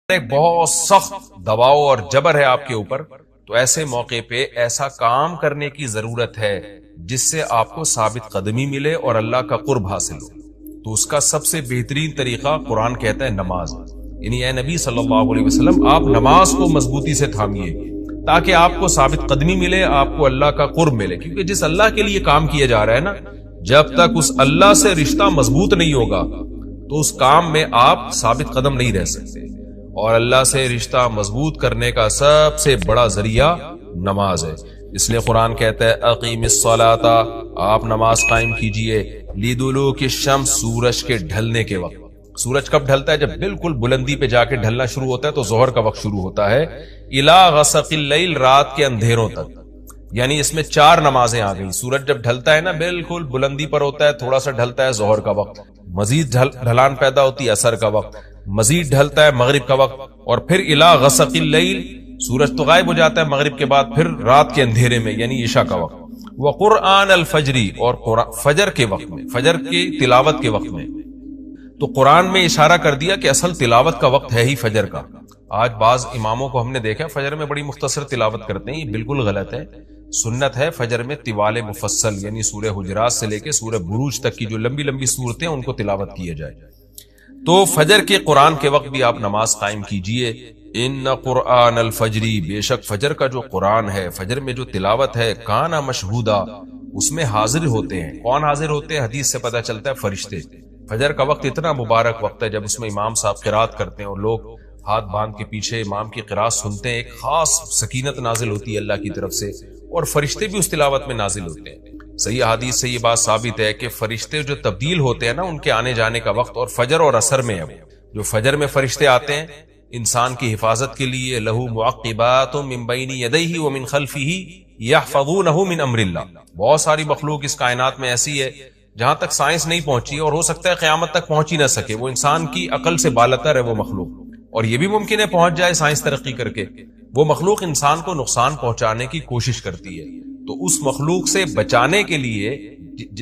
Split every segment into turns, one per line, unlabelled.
ایک بہت سخت دباؤ اور جبر ہے آپ کے اوپر، تو ایسے موقع پہ ایسا کام کرنے کی ضرورت ہے جس سے آپ کو ثابت قدمی ملے اور اللہ کا قرب حاصل ہو. تو اس کا سب سے بہترین طریقہ قرآن کہتا ہے نماز. یعنی اے نبی صلی اللہ علیہ وسلم آپ نماز کو مضبوطی سے تھامیے تاکہ آپ کو ثابت قدمی ملے، آپ کو اللہ کا قرب ملے. کیونکہ جس اللہ کے لیے کام کیا جا رہا ہے نا، جب تک اس اللہ سے رشتہ مضبوط نہیں ہوگا تو اس کام میں آپ ثابت قدم نہیں رہ سکتے. اور اللہ سے رشتہ مضبوط کرنے کا سب سے بڑا ذریعہ نماز ہے. اس لیے قرآن کہتا ہے اقیم الصلاۃ، آپ نماز قائم کیجئے لدلوک الشمس، سورج کے ڈھلنے کے وقت. سورج کب ڈھلتا ہے؟ جب بالکل بلندی پہ جا کے ڈھلنا شروع ہوتا ہے تو ظہر کا وقت شروع ہوتا ہے، الی غسق اللیل، رات کے اندھیروں تک. یعنی اس میں 4 نمازیں آ گئی. سورج جب ڈھلتا ہے نا بالکل بلندی پر ہوتا ہے، تھوڑا سا ڈھلتا ہے ظہر کا وقت، مزید ڈھلان پیدا ہوتی ہے عصر کا وقت، مزید ڈھلتا ہے مغرب کا وقت، اور پھر الی غسق اللیل، سورج تو غائب ہو جاتا ہے مغرب کے بعد، پھر رات کے اندھیرے میں یعنی عشاء کا وقت. وقرآن الفجر، اور فجر کے وقت میں، فجر کی تلاوت کے وقت میں. تو قرآن میں اشارہ کر دیا کہ اصل تلاوت کا وقت ہے ہی فجر کا. آج بعض اماموں کو ہم نے دیکھا فجر میں بڑی مختصر تلاوت کرتے ہیں، یہ بالکل غلط ہے. سنت ہے فجر میں طوال مفصل، یعنی سورہ حجرات سے لے کے سورہ بروج تک کی جو لمبی لمبی صورتیں ان کو تلاوت کیا جائے. تو فجر کے قرآن کے وقت بھی آپ نماز قائم کیجئے. ان قرآن الفجر، بے شک فجر کا جو قرآن ہے، فجر میں جو تلاوت ہے، کانا مشہودا، اس میں حاضر ہوتے ہیں. کون حاضر ہوتے ہیں؟ حدیث سے پتہ چلتا ہے فرشتے. فجر کا وقت اتنا مبارک وقت ہے جب اس میں امام صاحب قرات کرتے ہیں اور لوگ ہاتھ باندھ کے پیچھے امام کی قرات سنتے ہیں. ایک خاص سکینت نازل ہوتی ہے اللہ کی طرف سے، اور فرشتے بھی اس تلاوت میں نازل ہوتے ہیں. صحیح حدیث سے یہ بات ثابت ہے کہ فرشتے جو تبدیل ہوتے ہیں نا، ان کے آنے جانے کا وقت اور فجر اور عصر میں ہے. جو فجر میں فرشتے آتے ہیں انسان کی حفاظت کے لیے، لہو معقبات من بین یدیہ ومن خلفہ یحفظونہ من امر اللہ. بہت ساری مخلوق اس کائنات میں ایسی ہے جہاں تک سائنس نہیں پہنچی، اور ہو سکتا ہے قیامت تک پہنچ ہی نہ سکے. وہ انسان کی عقل سے بالاتر ہے وہ مخلوق، اور یہ بھی ممکن ہے پہنچ جائے سائنس ترقی کر کے. وہ مخلوق انسان کو نقصان پہنچانے کی کوشش کرتی ہے. تو اس مخلوق سے بچانے کے لیے،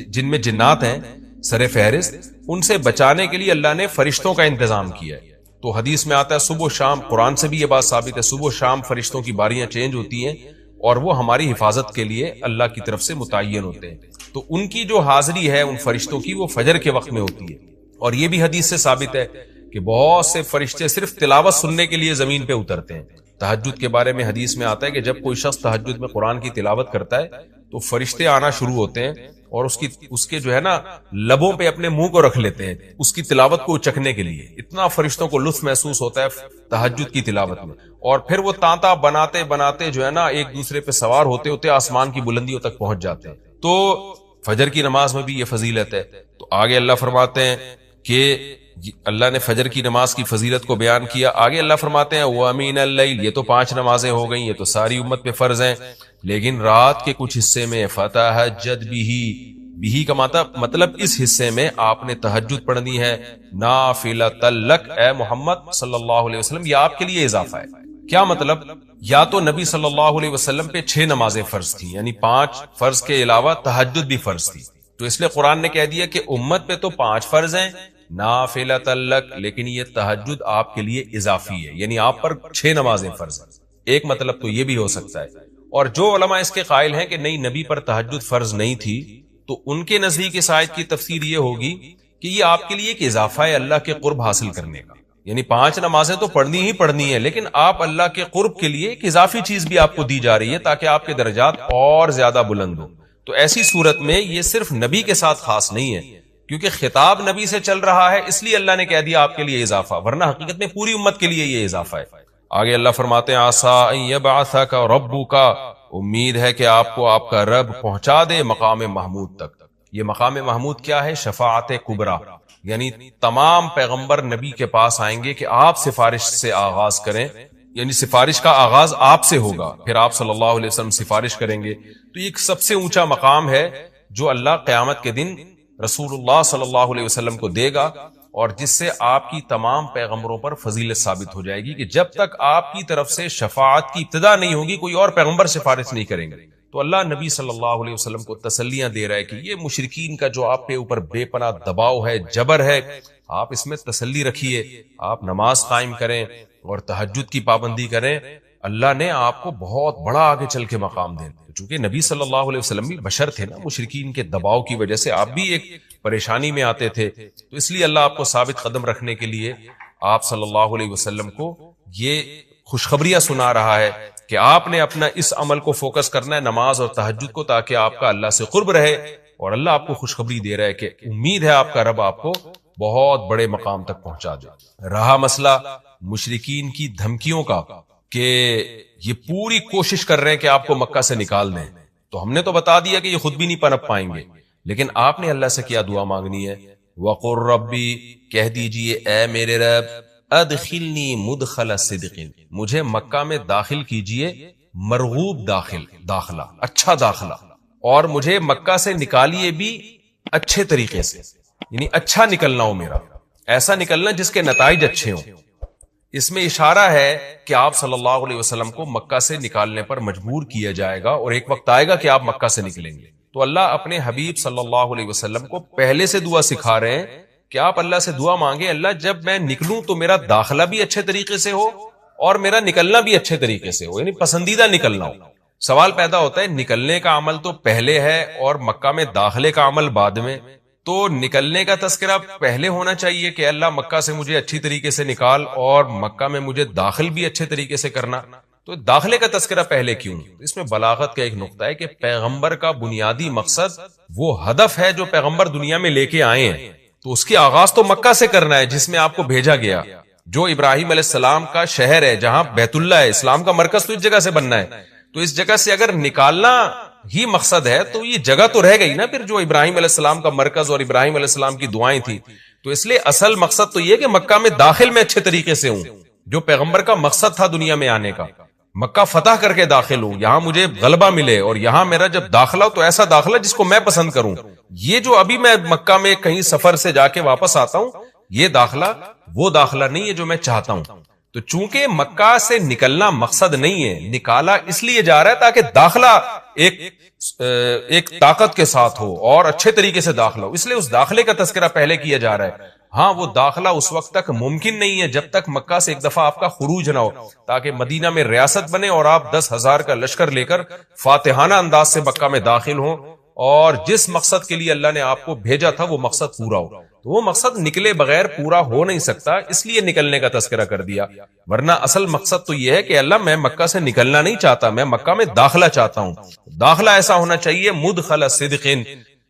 جن میں جنات ہیں سر فہرست، ان سے بچانے کے لیے اللہ نے فرشتوں کا انتظام کیا ہے. تو حدیث میں آتا ہے صبح و شام، قرآن سے بھی یہ بات ثابت ہے، صبح و شام فرشتوں کی باریاں چینج ہوتی ہیں اور وہ ہماری حفاظت کے لیے اللہ کی طرف سے متعین ہوتے ہیں. تو ان کی جو حاضری ہے ان فرشتوں کی، وہ فجر کے وقت میں ہوتی ہے. اور یہ بھی حدیث سے ثابت ہے کہ بہت سے فرشتے صرف تلاوت سننے کے لیے زمین پہ اترتے ہیں. تہجد کے بارے میں حدیث میں آتا ہے کہ جب کوئی شخص تہجد میں قرآن کی تلاوت کرتا ہے تو فرشتے آنا شروع ہوتے ہیں اور اس کے جو ہے نا لبوں پہ اپنے منہ کو رکھ لیتے ہیں اس کی تلاوت کو چکھنے کے لیے. اتنا فرشتوں کو لطف محسوس ہوتا ہے تہجد کی تلاوت میں. اور پھر وہ تانتا بناتے بناتے جو ہے نا ایک دوسرے پہ سوار ہوتے ہوتے آسمان کی بلندیوں تک پہنچ جاتے ہیں. تو فجر کی نماز میں بھی یہ فضیلت ہے. تو آگے اللہ فرماتے ہیں کہ اللہ نے فجر کی نماز کی فضیلت کو بیان کیا. آگے اللہ فرماتے ہیں وَمِنَ اللَّيْلِ، یہ تو 5 نمازیں ہو گئیں، یہ تو ساری امت پہ فرض ہیں، لیکن رات کے کچھ حصے میں فَتَہَجَّدْ بِهِ کا مطلب اس حصے میں آپ نے تہجد پڑھنی ہے نافلۃ لک، اے محمد صلی اللہ علیہ وسلم. یہ آپ کے لیے اضافہ ہے. کیا مطلب؟ یا تو نبی صلی اللہ علیہ وسلم پہ 6 نمازیں فرض تھیں، یعنی 5 فرض کے علاوہ تہجد بھی فرض تھی. تو اس لیے قرآن نے کہہ دیا کہ امت پہ تو 5 فرض ہیں نافلۃ لک، لیکن یہ تہجد آپ کے لیے اضافی ہے، یعنی آپ پر 6 نمازیں فرض ہیں. ایک مطلب تو یہ بھی ہو سکتا ہے. اور جو علماء اس کے قائل ہیں کہ نہیں نبی پر تہجد فرض نہیں تھی، تو ان کے نزدیک اس آیت کی تفسیر یہ ہوگی کہ یہ آپ کے لیے ایک اضافہ ہے اللہ کے قرب حاصل کرنے کا. یعنی 5 نمازیں تو پڑھنی ہی پڑھنی ہے، لیکن آپ اللہ کے قرب کے لیے ایک اضافی چیز بھی آپ کو دی جا رہی ہے تاکہ آپ کے درجات اور زیادہ بلند ہوں. تو ایسی صورت میں یہ صرف نبی کے ساتھ خاص نہیں ہے، کیونکہ خطاب نبی سے چل رہا ہے اس لیے اللہ نے کہہ دیا آپ کے لیے اضافہ، ورنہ حقیقت میں پوری امت کے لیے یہ اضافہ ہے. آگے اللہ فرماتے ہیں عسیٰ ان یبعثک ربک، امید ہے کہ آپ کو آپ کا رب پہنچا دے مقام محمود تک. یہ مقام محمود کیا ہے؟ شفاعت کبریٰ، یعنی تمام پیغمبر نبی کے پاس آئیں گے کہ آپ سفارش سے آغاز کریں، یعنی سفارش کا آغاز آپ سے ہوگا، پھر آپ صلی اللہ علیہ وسلم سفارش کریں گے. تو یہ ایک سب سے اونچا مقام ہے جو اللہ قیامت کے دن رسول اللہ صلی اللہ علیہ وسلم کو دے گا، اور جس سے آپ کی تمام پیغمبروں پر فضیلت ثابت ہو جائے گی کہ جب تک آپ کی طرف سے شفاعت کی ابتدا نہیں ہوگی کوئی اور پیغمبر سفارش نہیں کریں گے. تو اللہ نبی صلی اللہ علیہ وسلم کو تسلیاں دے رہا ہے کہ یہ مشرکین کا جو آپ کے اوپر بے پناہ دباؤ ہے، جبر ہے، آپ اس میں تسلی رکھیے، آپ نماز قائم کریں، اور تہجد کی پابندی کریں، اللہ نے آپ کو بہت بڑا آگے چل کے مقام دیں۔ چونکہ نبی صلی اللہ علیہ وسلم بھی بشر تھے نا، مشرکین کے دباؤ کی وجہ سے آپ بھی ایک پریشانی میں آتے تھے، تو اس لیے اللہ آپ کو ثابت قدم رکھنے کے لیے آپ صلی اللہ علیہ وسلم کو یہ خوشخبریاں سنا رہا ہے کہ آپ نے اپنا اس عمل کو فوکس کرنا ہے، نماز اور تہجد کو، تاکہ آپ کا اللہ سے قرب رہے، اور اللہ آپ کو خوشخبری دے رہا ہے کہ امید ہے آپ کا رب آپ کو بہت بڑے مقام تک پہنچا دے۔ رہا مسئلہ مشرکین کی دھمکیوں کا کہ یہ پوری کوشش کر رہے ہیں کہ آپ کو مکہ سے نکال دیں، تو ہم نے تو بتا دیا کہ یہ خود بھی نہیں پنپ پائیں گے، لیکن آپ نے اللہ سے کیا دعا مانگنی ہے؟ وَقُلْ رَبِّ، کہہ دیجئے اے میرے رب، ادخلنی مدخل صدق، مجھے مکہ میں داخل کیجئے مرغوب داخلہ، اچھا داخلہ، اور مجھے مکہ سے نکالیے بھی اچھے طریقے سے، یعنی اچھا نکلنا ہو میرا، ایسا نکلنا جس کے نتائج اچھے ہوں۔ اس میں اشارہ ہے کہ آپ صلی اللہ علیہ وسلم کو مکہ سے نکالنے پر مجبور کیا جائے گا، اور ایک وقت آئے گا کہ آپ مکہ سے نکلیں گے۔ تو اللہ اپنے حبیب صلی اللہ علیہ وسلم کو پہلے سے دعا سکھا رہے ہیں کہ آپ اللہ سے دعا مانگیں، اللہ جب میں نکلوں تو میرا داخلہ بھی اچھے طریقے سے ہو اور میرا نکلنا بھی اچھے طریقے سے ہو، یعنی پسندیدہ نکلنا ہو۔ سوال پیدا ہوتا ہے نکلنے کا عمل تو پہلے ہے اور مکہ میں داخلے کا عمل بعد میں، تو نکلنے کا تذکرہ پہلے ہونا چاہیے کہ اللہ مکہ سے مجھے اچھی طریقے سے نکال، اور مکہ میں مجھے داخل بھی اچھے طریقے سے کرنا، تو داخلے کا تذکرہ پہلے کیوں؟ اس میں بلاغت کا ایک نقطہ ہے کہ پیغمبر کا بنیادی مقصد وہ ہدف ہے جو پیغمبر دنیا میں لے کے آئے ہیں، تو اس کی آغاز تو مکہ سے کرنا ہے جس میں آپ کو بھیجا گیا، جو ابراہیم علیہ السلام کا شہر ہے، جہاں بیت اللہ ہے، اسلام کا مرکز تو اس جگہ سے بننا ہے، تو اس جگہ سے اگر نکالنا ہی مقصد ہے تو یہ جگہ تو رہ گئی نا پھر جو ابراہیم علیہ السلام کا مرکز اور ابراہیم علیہ السلام کی دعائیں تھی، تو اس لیے اصل مقصد تو یہ کہ مکہ میں داخل میں اچھے طریقے سے ہوں، جو پیغمبر کا مقصد تھا دنیا میں آنے کا، مکہ فتح کر کے داخل ہوں، یہاں مجھے غلبہ ملے، اور یہاں میرا جب داخلہ ہو تو ایسا داخلہ جس کو میں پسند کروں۔ یہ جو ابھی میں مکہ میں کہیں سفر سے جا کے واپس آتا ہوں، یہ داخلہ وہ داخلہ نہیں ہے جو میں چاہتا ہوں۔ تو چونکہ مکہ سے نکلنا مقصد نہیں ہے، نکالا اس لیے جا رہا ہے تاکہ داخلہ ایک طاقت کے ساتھ ہو اور اچھے طریقے سے داخلہ ہو، اس لیے اس داخلے کا تذکرہ پہلے کیا جا رہا ہے۔ ہاں وہ داخلہ اس وقت تک ممکن نہیں ہے جب تک مکہ سے ایک دفعہ آپ کا خروج نہ ہو، تاکہ مدینہ میں ریاست بنے اور آپ 10,000 کا لشکر لے کر فاتحانہ انداز سے مکہ میں داخل ہوں، اور جس مقصد کے لیے اللہ نے آپ کو بھیجا تھا وہ مقصد پورا ہو۔ تو وہ مقصد نکلے بغیر پورا ہو نہیں سکتا، اس لیے نکلنے کا تذکرہ کر دیا، ورنہ اصل مقصد تو یہ ہے کہ اللہ میں مکہ سے نکلنا نہیں چاہتا، میں مکہ میں داخلہ چاہتا ہوں۔ داخلہ ایسا ہونا چاہیے مدخل صدق،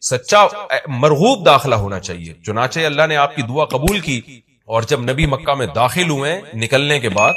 سچا مرغوب داخلہ ہونا چاہیے۔ چنانچہ اللہ نے آپ کی دعا قبول کی، اور جب نبی مکہ میں داخل ہوئے نکلنے کے بعد،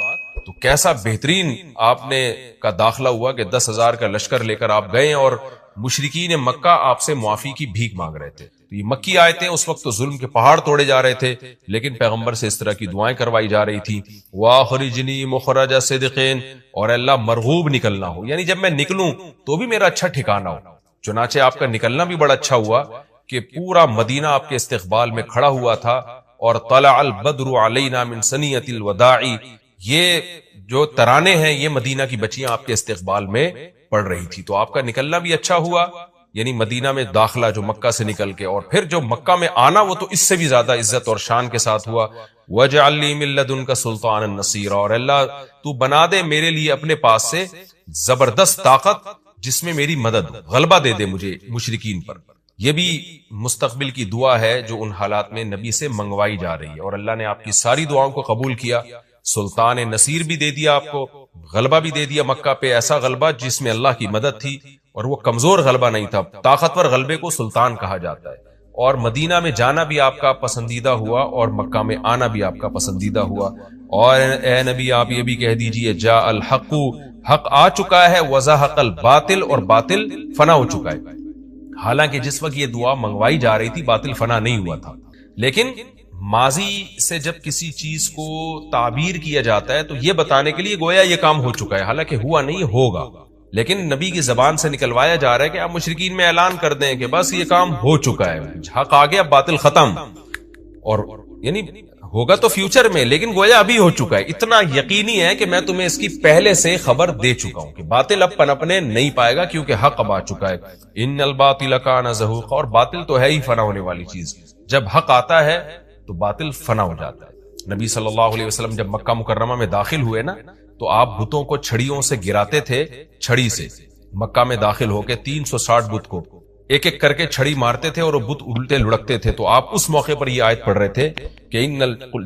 تو کیسا بہترین آپ نے کا داخلہ ہوا کہ 10,000 کا لشکر لے کر آپ گئے، اور مشرکین مکہ آپ سے معافی کی بھیک مانگ رہے تھے۔ تو یہ مکی آیتیں اس وقت تو ظلم کے پہاڑ توڑے جا رہے تھے، لیکن پیغمبر سے اس طرح کی دعائیں کروائی جا رہی تھی، وَأَخْرِجْنِي مُخْرَجَ صِدْقٍ، اور اللہ مرغوب نکلنا ہو، یعنی جب میں نکلوں تو بھی میرا اچھا ٹھکانہ ہو۔ چنانچہ آپ کا نکلنا بھی بڑا اچھا ہوا کہ پورا مدینہ آپ کے استقبال میں کھڑا ہوا تھا، اور طلع البدر علینا من ثنیۃ الوداع، یہ جو ترانے ہیں یہ مدینہ کی بچیاں آپ کے استقبال میں پڑھ رہی تھی۔ تو آپ کا نکلنا بھی اچھا ہوا، یعنی مدینہ میں داخلہ جو مکہ سے نکل کے، اور پھر جو مکہ میں آنا وہ تو اس سے بھی زیادہ عزت اور شان کے ساتھ ہوا۔ وَاجْعَلْ لِي مِن لَّدُنْكَ سُلْطَانًا نَصِيرًا، اور اللہ تو بنا دے میرے لیے اپنے پاس سے زبردست طاقت جس میں میری مدد، غلبہ دے دے مجھے مشرکین پر۔ یہ بھی مستقبل کی دعا ہے جو ان حالات میں نبی سے منگوائی جا رہی ہے، اور اللہ نے آپ کی ساری دعاؤں کو قبول کیا، سلطان نصیر بھی دے دیا آپ کو، غلبہ بھی دے دیا مکہ پہ، ایسا غلبہ جس میں اللہ کی مدد تھی، اور وہ کمزور غلبہ نہیں تھا، طاقتور غلبے کو سلطان کہا جاتا ہے۔ اور مدینہ میں جانا بھی آپ کا پسندیدہ ہوا، اور مکہ میں آنا بھی آپ کا پسندیدہ ہوا۔ اور اے نبی آپ یہ بھی کہہ دیجئے جاء الحق، حق آ چکا ہے، وزہق الباطل، اور باطل فنا ہو چکا ہے۔ حالانکہ جس وقت یہ دعا منگوائی جا رہی تھی باطل فنا نہیں ہوا تھا، لیکن ماضی سے جب کسی چیز کو تعبیر کیا جاتا ہے تو یہ بتانے کے لیے گویا یہ کام ہو چکا ہے، حالانکہ ہوا نہیں، ہوگا، لیکن نبی کی زبان سے نکلوایا جا رہا ہے کہ آپ مشرکین میں اعلان کر دیں کہ بس یہ کام ہو چکا ہے، حق آ گیا، باطل ختم، اور یعنی ہوگا تو فیوچر میں، لیکن گویا ابھی ہو چکا ہے۔ اتنا یقینی ہے کہ میں تمہیں اس کی پہلے سے خبر دے چکا ہوں کہ باطل اب پنپنے نہیں پائے گا، کیونکہ حق اب آ چکا ہے۔ ان الباطل کان زہوقا، اور باطل تو ہے ہی فنا ہونے والی چیز، جب حق آتا ہے تو باطل فنا ہو جاتا ہے۔ نبی صلی اللہ علیہ وسلم جب مکہ مکرمہ میں داخل ہوئے نا تو آپ بتوں کو چھڑیوں سے گراتے تھے، چھڑی سے مکہ میں داخل ہو کے 360 بت کو ایک ایک کر کے چھڑی مارتے تھے اور وہ بت الٹے لڑکتے تھے. تو آپ اس موقع پر یہ آیت پڑھ رہے تھے کہ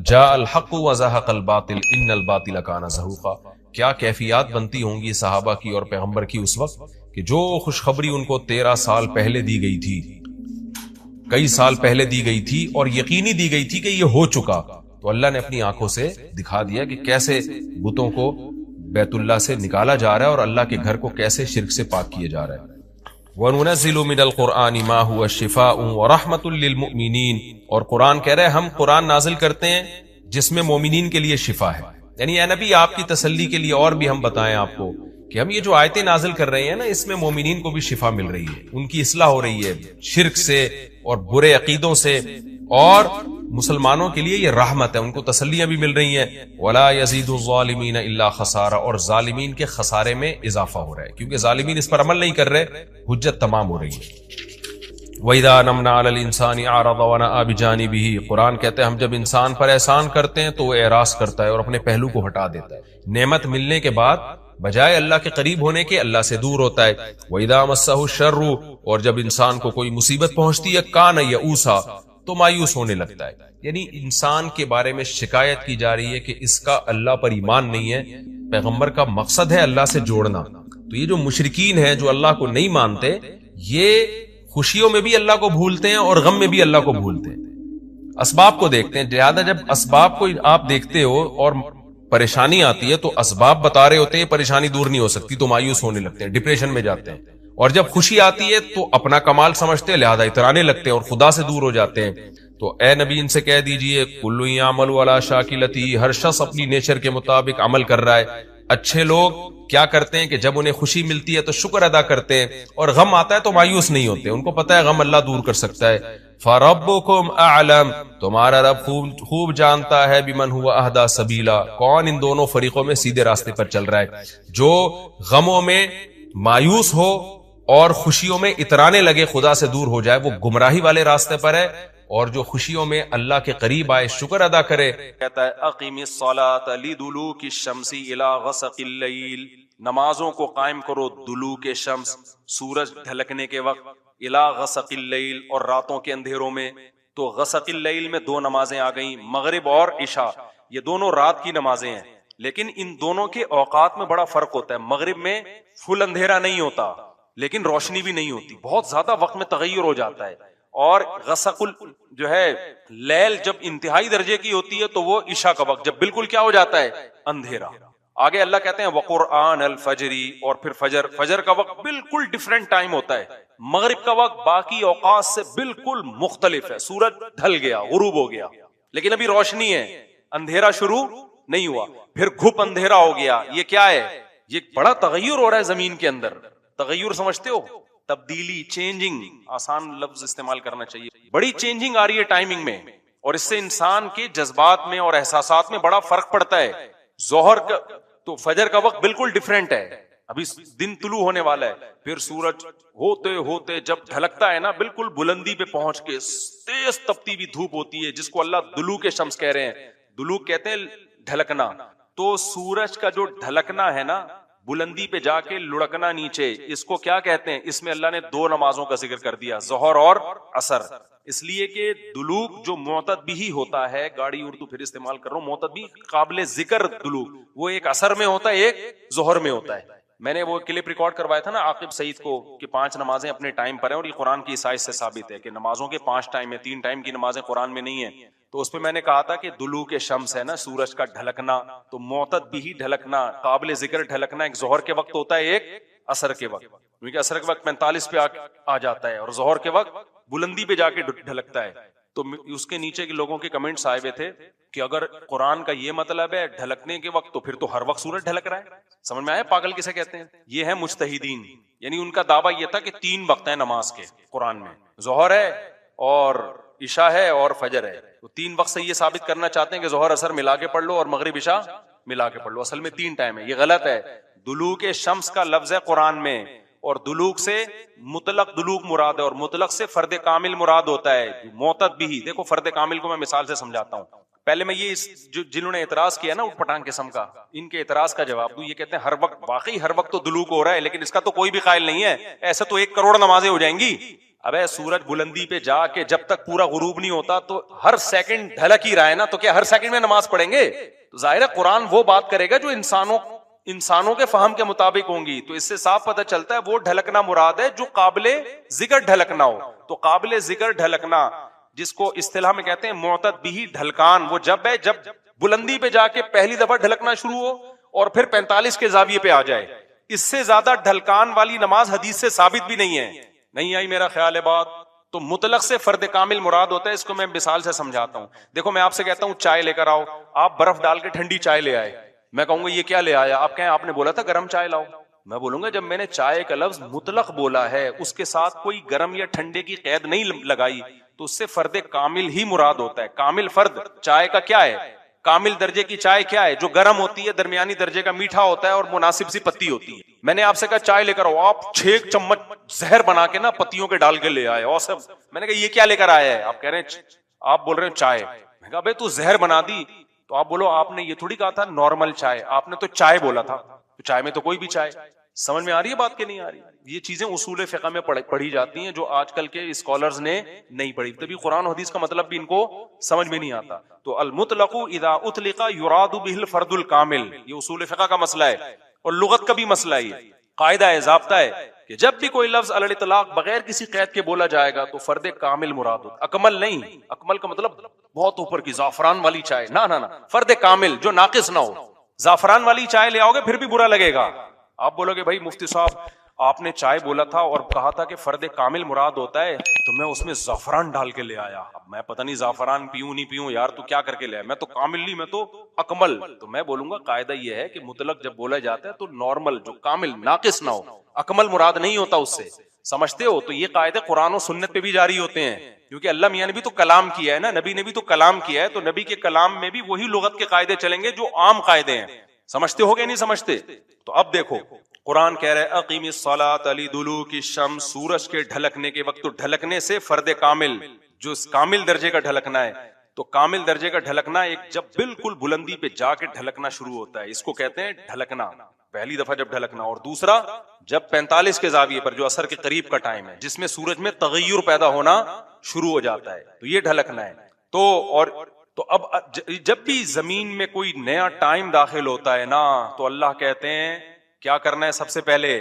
جاء الحق وزهق الباطل ان الباطل کان زہوقا. کیا کیفیات بنتی ہوں گی صحابہ کی اور پیغمبر کی اس وقت کہ جو خوشخبری ان کو 13 سال پہلے دی گئی تھی، کئی سال پہلے دی گئی تھی اور یقینی دی گئی تھی کہ یہ ہو چکا، تو اللہ نے اپنی آنکھوں سے دکھا دیا کہ کیسے بتوں کو بیت اللہ سے نکالا جا رہا ہے اور اللہ کے گھر کو کیسے شرک سے پاک کیا جا رہا ہے. وَنُنَزِّلُ مِنَ الْقُرْآنِ مَا هُوَ شِفَاءٌ وَرَحْمَةٌ لِّلْمُؤْمِنِينَ. اور قرآن کہہ رہے ہیں ہم قرآن نازل کرتے ہیں جس میں مومنین کے لیے شفا ہے. یعنی اے نبی آپ کی تسلی کے لیے اور بھی ہم بتائیں آپ کو کہ ہم یہ جو آیتیں نازل کر رہے ہیں نا اس میں مومنین کو بھی شفا مل رہی ہے، ان کی اصلاح ہو رہی ہے شرک سے اور برے عقیدوں سے، اور مسلمانوں کے لیے یہ رحمت ہے، ان کو تسلیاں بھی مل رہی ہیں. وَلَا يَزِيدُ الظَّالِمِينَ إِلَّا خَسَارًا. اور ظالمین کے خسارے میں اضافہ ہو رہا ہے کیونکہ ظالمین اس پر عمل نہیں کر رہے، حجت تمام ہو رہی ہے. وَإِذَا نَمْنَا عَلَى الْإِنسَانِ أَعْرَضَ وَنَأَىٰ بِجَانِبِهِ. قرآن کہتے ہیں ہم جب انسان پر احسان کرتے ہیں تو وہ اعراض کرتا ہے اور اپنے پہلو کو ہٹا دیتا ہے. نعمت ملنے کے بعد بجائے اللہ کے قریب ہونے کے اللہ سے دور ہوتا ہے. وَإِذَا مَسَّهُ الشَّرُّ. اور جب انسان کو کوئی مصیبت پہنچتی ہے كَانَ يَئُوسًا. تو مایوس ہونے لگتا ہے. یعنی انسان کے بارے میں شکایت کی جا رہی ہے کہ اس کا اللہ پر ایمان نہیں ہے. پیغمبر کا مقصد ہے اللہ سے جوڑنا. تو یہ جو مشرکین ہیں جو اللہ کو نہیں مانتے، یہ خوشیوں میں بھی اللہ کو بھولتے ہیں اور غم میں بھی اللہ کو بھولتے ہیں، اسباب کو دیکھتے ہیں. لہٰذا جب اسباب کو آپ دیکھتے ہو اور پریشانی آتی ہے تو اسباب بتا رہے ہوتے ہیں پریشانی دور نہیں ہو سکتی، تو مایوس ہونے لگتے ہیں، ڈپریشن میں جاتے ہیں. اور جب خوشی آتی ہے تو اپنا کمال سمجھتے ہیں لہذا اترانے لگتے ہیں اور خدا سے دور ہو جاتے ہیں. تو اے نبی ان سے کہہ دیجئے کل یعمل علی شاکلتی. ہر شخص اپنی نیچر کے مطابق عمل کر رہا ہے. اچھے لوگ کیا کرتے ہیں کہ جب انہیں خوشی ملتی ہے تو شکر ادا کرتے ہیں اور غم آتا ہے تو مایوس نہیں ہوتے، ان کو پتا ہے غم اللہ دور کر سکتا ہے. فَرَبُّكُمْ أَعْلَمُ. تمہارا رب خوب جانتا ہے بِمَنْ هُوَ أَهْدَىٰ سَبِيلًا. کون ان دونوں فریقوں میں سیدھے راستے پر چل رہا ہے، جو غموں میں مایوس ہو اور خوشیوں میں اترانے لگے خدا سے دور ہو جائے وہ گمراہی والے راستے پر ہے، اور جو خوشیوں میں اللہ کے قریب آئے شکر ادا کرے. کہتا ہے اقیم الصلاۃ لدلوک الشمس الی غسق اللیل. نمازوں کو قائم کرو دلوک شمس، سورج ڈھلکنے کے وقت، الی غسق اللیل، اور راتوں کے اندھیروں میں. تو غسق اللیل میں دو نمازیں آ گئیں، مغرب اور عشاء. یہ دونوں رات کی نمازیں ہیں، لیکن ان دونوں کے اوقات میں بڑا فرق ہوتا ہے. مغرب میں فل اندھیرا نہیں ہوتا لیکن روشنی بھی نہیں ہوتی، بہت زیادہ وقت میں تغیر ہو جاتا ہے. اور غسق جو ہے لیل جب انتہائی درجے کی ہوتی ہے تو وہ عشاء کا وقت جب بالکل کیا ہو جاتا ہے، اندھیرا. آگے اللہ کہتے ہیں وقرآن الفجر، اور پھر فجر کا وقت بالکل ڈیفرنٹ ٹائم ہوتا ہے. مغرب کا وقت باقی اوقات سے بالکل مختلف ہے. سورج ڈھل گیا، غروب ہو گیا، لیکن ابھی روشنی ہے، اندھیرا شروع نہیں ہوا. پھر گھپ اندھیرا ہو گیا. یہ کیا ہے؟ یہ بڑا تغیر ہو رہا ہے زمین کے اندر. تغیر سمجھتے ہو؟ تبدیلی، چینجنگ. آسان لفظ استعمال کرنا چاہیے. بڑی چینجنگ آ رہی ہے ٹائمنگ میں، اور اس سے انسان کے جذبات میں اور احساسات میں بڑا فرق پڑتا ہے. ظہر کا تو فجر کا وقت بالکل ڈیفرنٹ ہے، ابھی دن طلوع ہونے والا ہے. پھر سورج ہوتے ہوتے جب ڈھلکتا ہے نا بالکل بلندی پہ پہنچ کے تیز تپتی بھی دھوپ ہوتی ہے جس کو اللہ دلوک شمس کہہ رہے ہیں. دلوک کہتے ہیں ڈھلکنا. تو سورج کا جو ڈھلکنا ہے نا، بلندی پہ جا کے لڑکنا نیچے، اس کو کیا کہتے ہیں؟ اس میں اللہ نے دو نمازوں کا ذکر کر دیا، ظہر اور عصر. اس لیے کہ دلوک جو معتد بھی ہوتا ہے، گاڑی اردو پھر استعمال کر رہا ہوں، معتد بھی قابل ذکر دلوک، وہ ایک عصر میں ہوتا ہے، ایک ظہر میں ہوتا ہے. میں نے وہ کلپ ریکارڈ کروایا تھا نا عاقب سعید کو کہ 5 نمازیں اپنے ٹائم پر ہیں، اور یہ قرآن کی عیسائی سے ثابت ہے کہ نمازوں کے 5 ٹائم ہیں، 3 ٹائم کی نمازیں قرآن میں نہیں ہیں. تو اس پہ میں نے کہا تھا کہ دلوک شمس ہے نا، سورج کا ڈھلکنا، تو معتد بھی ڈھلکنا، قابل ذکر ڈھلکنا ایک ظہر کے وقت ہوتا ہے، ایک عصر کے وقت. کیونکہ عصر کے وقت 45 پہ آ جاتا ہے اور ظہر کے وقت بلندی پہ جا کے ڈھلکتا ہے. تو اس کے نیچے کے لوگوں کے کمنٹس آئے ہوئے تھے کہ اگر قرآن کا یہ مطلب ہے ڈھلکنے کے وقت تو پھر تو ہر وقت سورج ڈھلک رہا ہے. سمجھ میں آیا پاگل کسے کہتے ہیں؟ یہ ہے مجتہدین. یعنی ان کا دعویٰ یہ تھا کہ 3 وقت ہیں نماز کے قرآن میں، ظہر ہے اور عشاء ہے اور فجر ہے. تو 3 وقت سے یہ ثابت کرنا چاہتے ہیں کہ ظہر اثر ملا کے پڑھ لو اور مغرب عشاء ملا کے پڑھ لو. اصل میں 3 ٹائم ہے، یہ غلط ہے. دلوک شمس کا لفظ ہے قرآن میں، اور دلوک سے مطلق دلوک مراد ہے، اور مطلق سے فرد کامل مراد ہوتا ہے. معتد بھی، دیکھو فرد کامل کو میں مثال سے سمجھاتا ہوں. پہلے میں یہ جنہوں نے اعتراض کیا نا اٹھ پٹانگ قسم کا، ان کے اعتراض کا جواب دوں. یہ کہتے ہیں ہر وقت، واقعی ہر وقت تو دلوک ہو رہا ہے، لیکن اس کا تو کوئی بھی قائل نہیں ہے. ایسے تو 1 کروڑ نمازیں ہو جائیں گی. ابے سورج بلندی پہ جا کے جب تک پورا غروب نہیں ہوتا تو ہر سیکنڈ ڈھلک ہی رہا ہے نا، تو کیا ہر سیکنڈ میں نماز پڑھیں گے؟ تو ظاہر ہے قرآن وہ بات کرے گا جو انسانوں کے فہم کے مطابق ہوں گی. تو اس سے صاف پتہ چلتا ہے وہ ڈھلکنا مراد ہے جو قابل ذکر ڈھلکنا ہو. تو قابل ذکر ڈھلکنا جس کو اصطلاح میں کہتے ہیں معتد بھی ڈھلکان، وہ جب ہے جب بلندی پہ جا کے پہلی دفعہ ڈھلکنا شروع ہو اور پھر 45 کے زاویے پہ آ جائے. اس سے زیادہ ڈھلکان والی نماز حدیث سے ثابت بھی نہیں ہے. نہیں آئی میرا خیال ہے بات؟ تو مطلق سے فرد کامل مراد ہوتا ہے. اس کو میں مثال سے سمجھاتا ہوں. دیکھو میں آپ سے کہتا ہوں چائے لے کر آؤ، آپ برف ڈال کے ٹھنڈی چائے لے آئے. میں کہوں گا یہ کیا لے آیا؟ آپ کہیں آپ نے بولا تھا گرم چائے لاؤ. میں بولوں گا جب میں نے چائے کا لفظ مطلق بولا ہے، اس کے ساتھ کوئی گرم یا ٹھنڈے کی قید نہیں لگائی، تو اس سے فرد کامل ہی مراد ہوتا ہے. کامل فرد چائے کا کیا ہے؟ کامل درجے کی چائے کیا ہے؟ جو گرم ہوتی ہے، درمیانی درجے کا میٹھا ہوتا ہے اور مناسب سی پتی ہوتی ہے. میں نے آپ سے کہا چائے لے کر آؤ، آپ 6 چمچ زہر بنا کے نا پتیوں کے ڈال کے لے آئے. اور سب میں نے کہا یہ کیا لے کر آیا ہے؟ آپ کہہ رہے ہیں، آپ بول رہے ہیں چائے. میں کہا بھائی تو زہر بنا دی. تو آپ بولو آپ نے یہ تھوڑی کہا تھا نارمل چائے، آپ نے تو چائے بولا تھا. تو چائے میں تو کوئی بھی چائے. سمجھ میں آ رہی ہے بات کہ نہیں آ رہی؟ یہ چیزیں اصول فقہ میں پڑھی جاتی ہیں جو آج کل کے اسکالرز نے نہیں پڑھی. تبھی قرآن و حدیث کا مطلب بھی ان کو سمجھ میں نہیں آتا. تو المطلق اذا اطلق یراد به الفرد الکامل، یہ اصول فقہ کا مسئلہ ہے اور لغت کا بھی مسئلہ ہے. قاعدہ ہے، ضابطہ ہے کہ جب بھی کوئی لفظ علی الاطلاق بغیر کسی قید کے بولا جائے گا تو فرد کامل مراد ہوتا. اکمل نہیں، اکمل کا مطلب بہت اوپر کی زعفران والی چائے، نہ فرد کامل جو ناقص نہ ہو. زعفران والی چائے لے آؤ گے پھر بھی برا لگے گا. آپ بولو گے بھائی مفتی صاحب آپ نے چائے بولا تھا اور کہا تھا کہ فرد کامل مراد ہوتا ہے، تو میں اس میں زعفران ڈال کے لے آیا. اب میں پتہ نہیں زعفران پیوں نہیں پیوں یار، تو کیا کر کے لے آیا؟ میں تو کامل نہیں، میں تو اکمل. تو میں بولوں گا قاعدہ یہ ہے کہ مطلق جب بولا جاتا ہے تو نارمل جو کامل ناقص نہ ہو، اکمل مراد نہیں ہوتا اس سے. سمجھتے ہو؟ تو یہ قاعدے قرآن و سنت پہ بھی جاری ہوتے ہیں، کیونکہ اللہ میاں نے بھی تو کلام کیا ہے نا، نبی نے بھی تو کلام کیا ہے. تو نبی کے کلام میں بھی وہی لغت کے قاعدے چلیں گے جو عام قاعدے ہیں. سمجھتے ہو گے نہیں سمجھتے؟ تو اب دیکھو قرآن کہہ رہے اقیم الصلاۃ لدلوک الشمس، سورج کے ڈھلکنے کے وقت. تو ڈھلکنے سے فرد کامل جو کامل درجے کا ڈھلکنا ہے، تو کامل درجے کا ڈھلکنا ایک جب بالکل بلندی پہ جا کے ڈھلکنا شروع ہوتا ہے، اس کو کہتے ہیں ڈھلکنا، پہلی دفعہ جب ڈھلکنا. اور دوسرا جب 45 کے زاویے پر جو عصر کے قریب کا ٹائم ہے جس میں سورج میں تغیر پیدا ہونا شروع ہو جاتا ہے، تو یہ ڈھلکنا ہے. تو اب جب بھی زمین میں کوئی نیا ٹائم داخل ہوتا ہے نا، تو اللہ کہتے ہیں کیا کرنا ہے؟ سب سے پہلے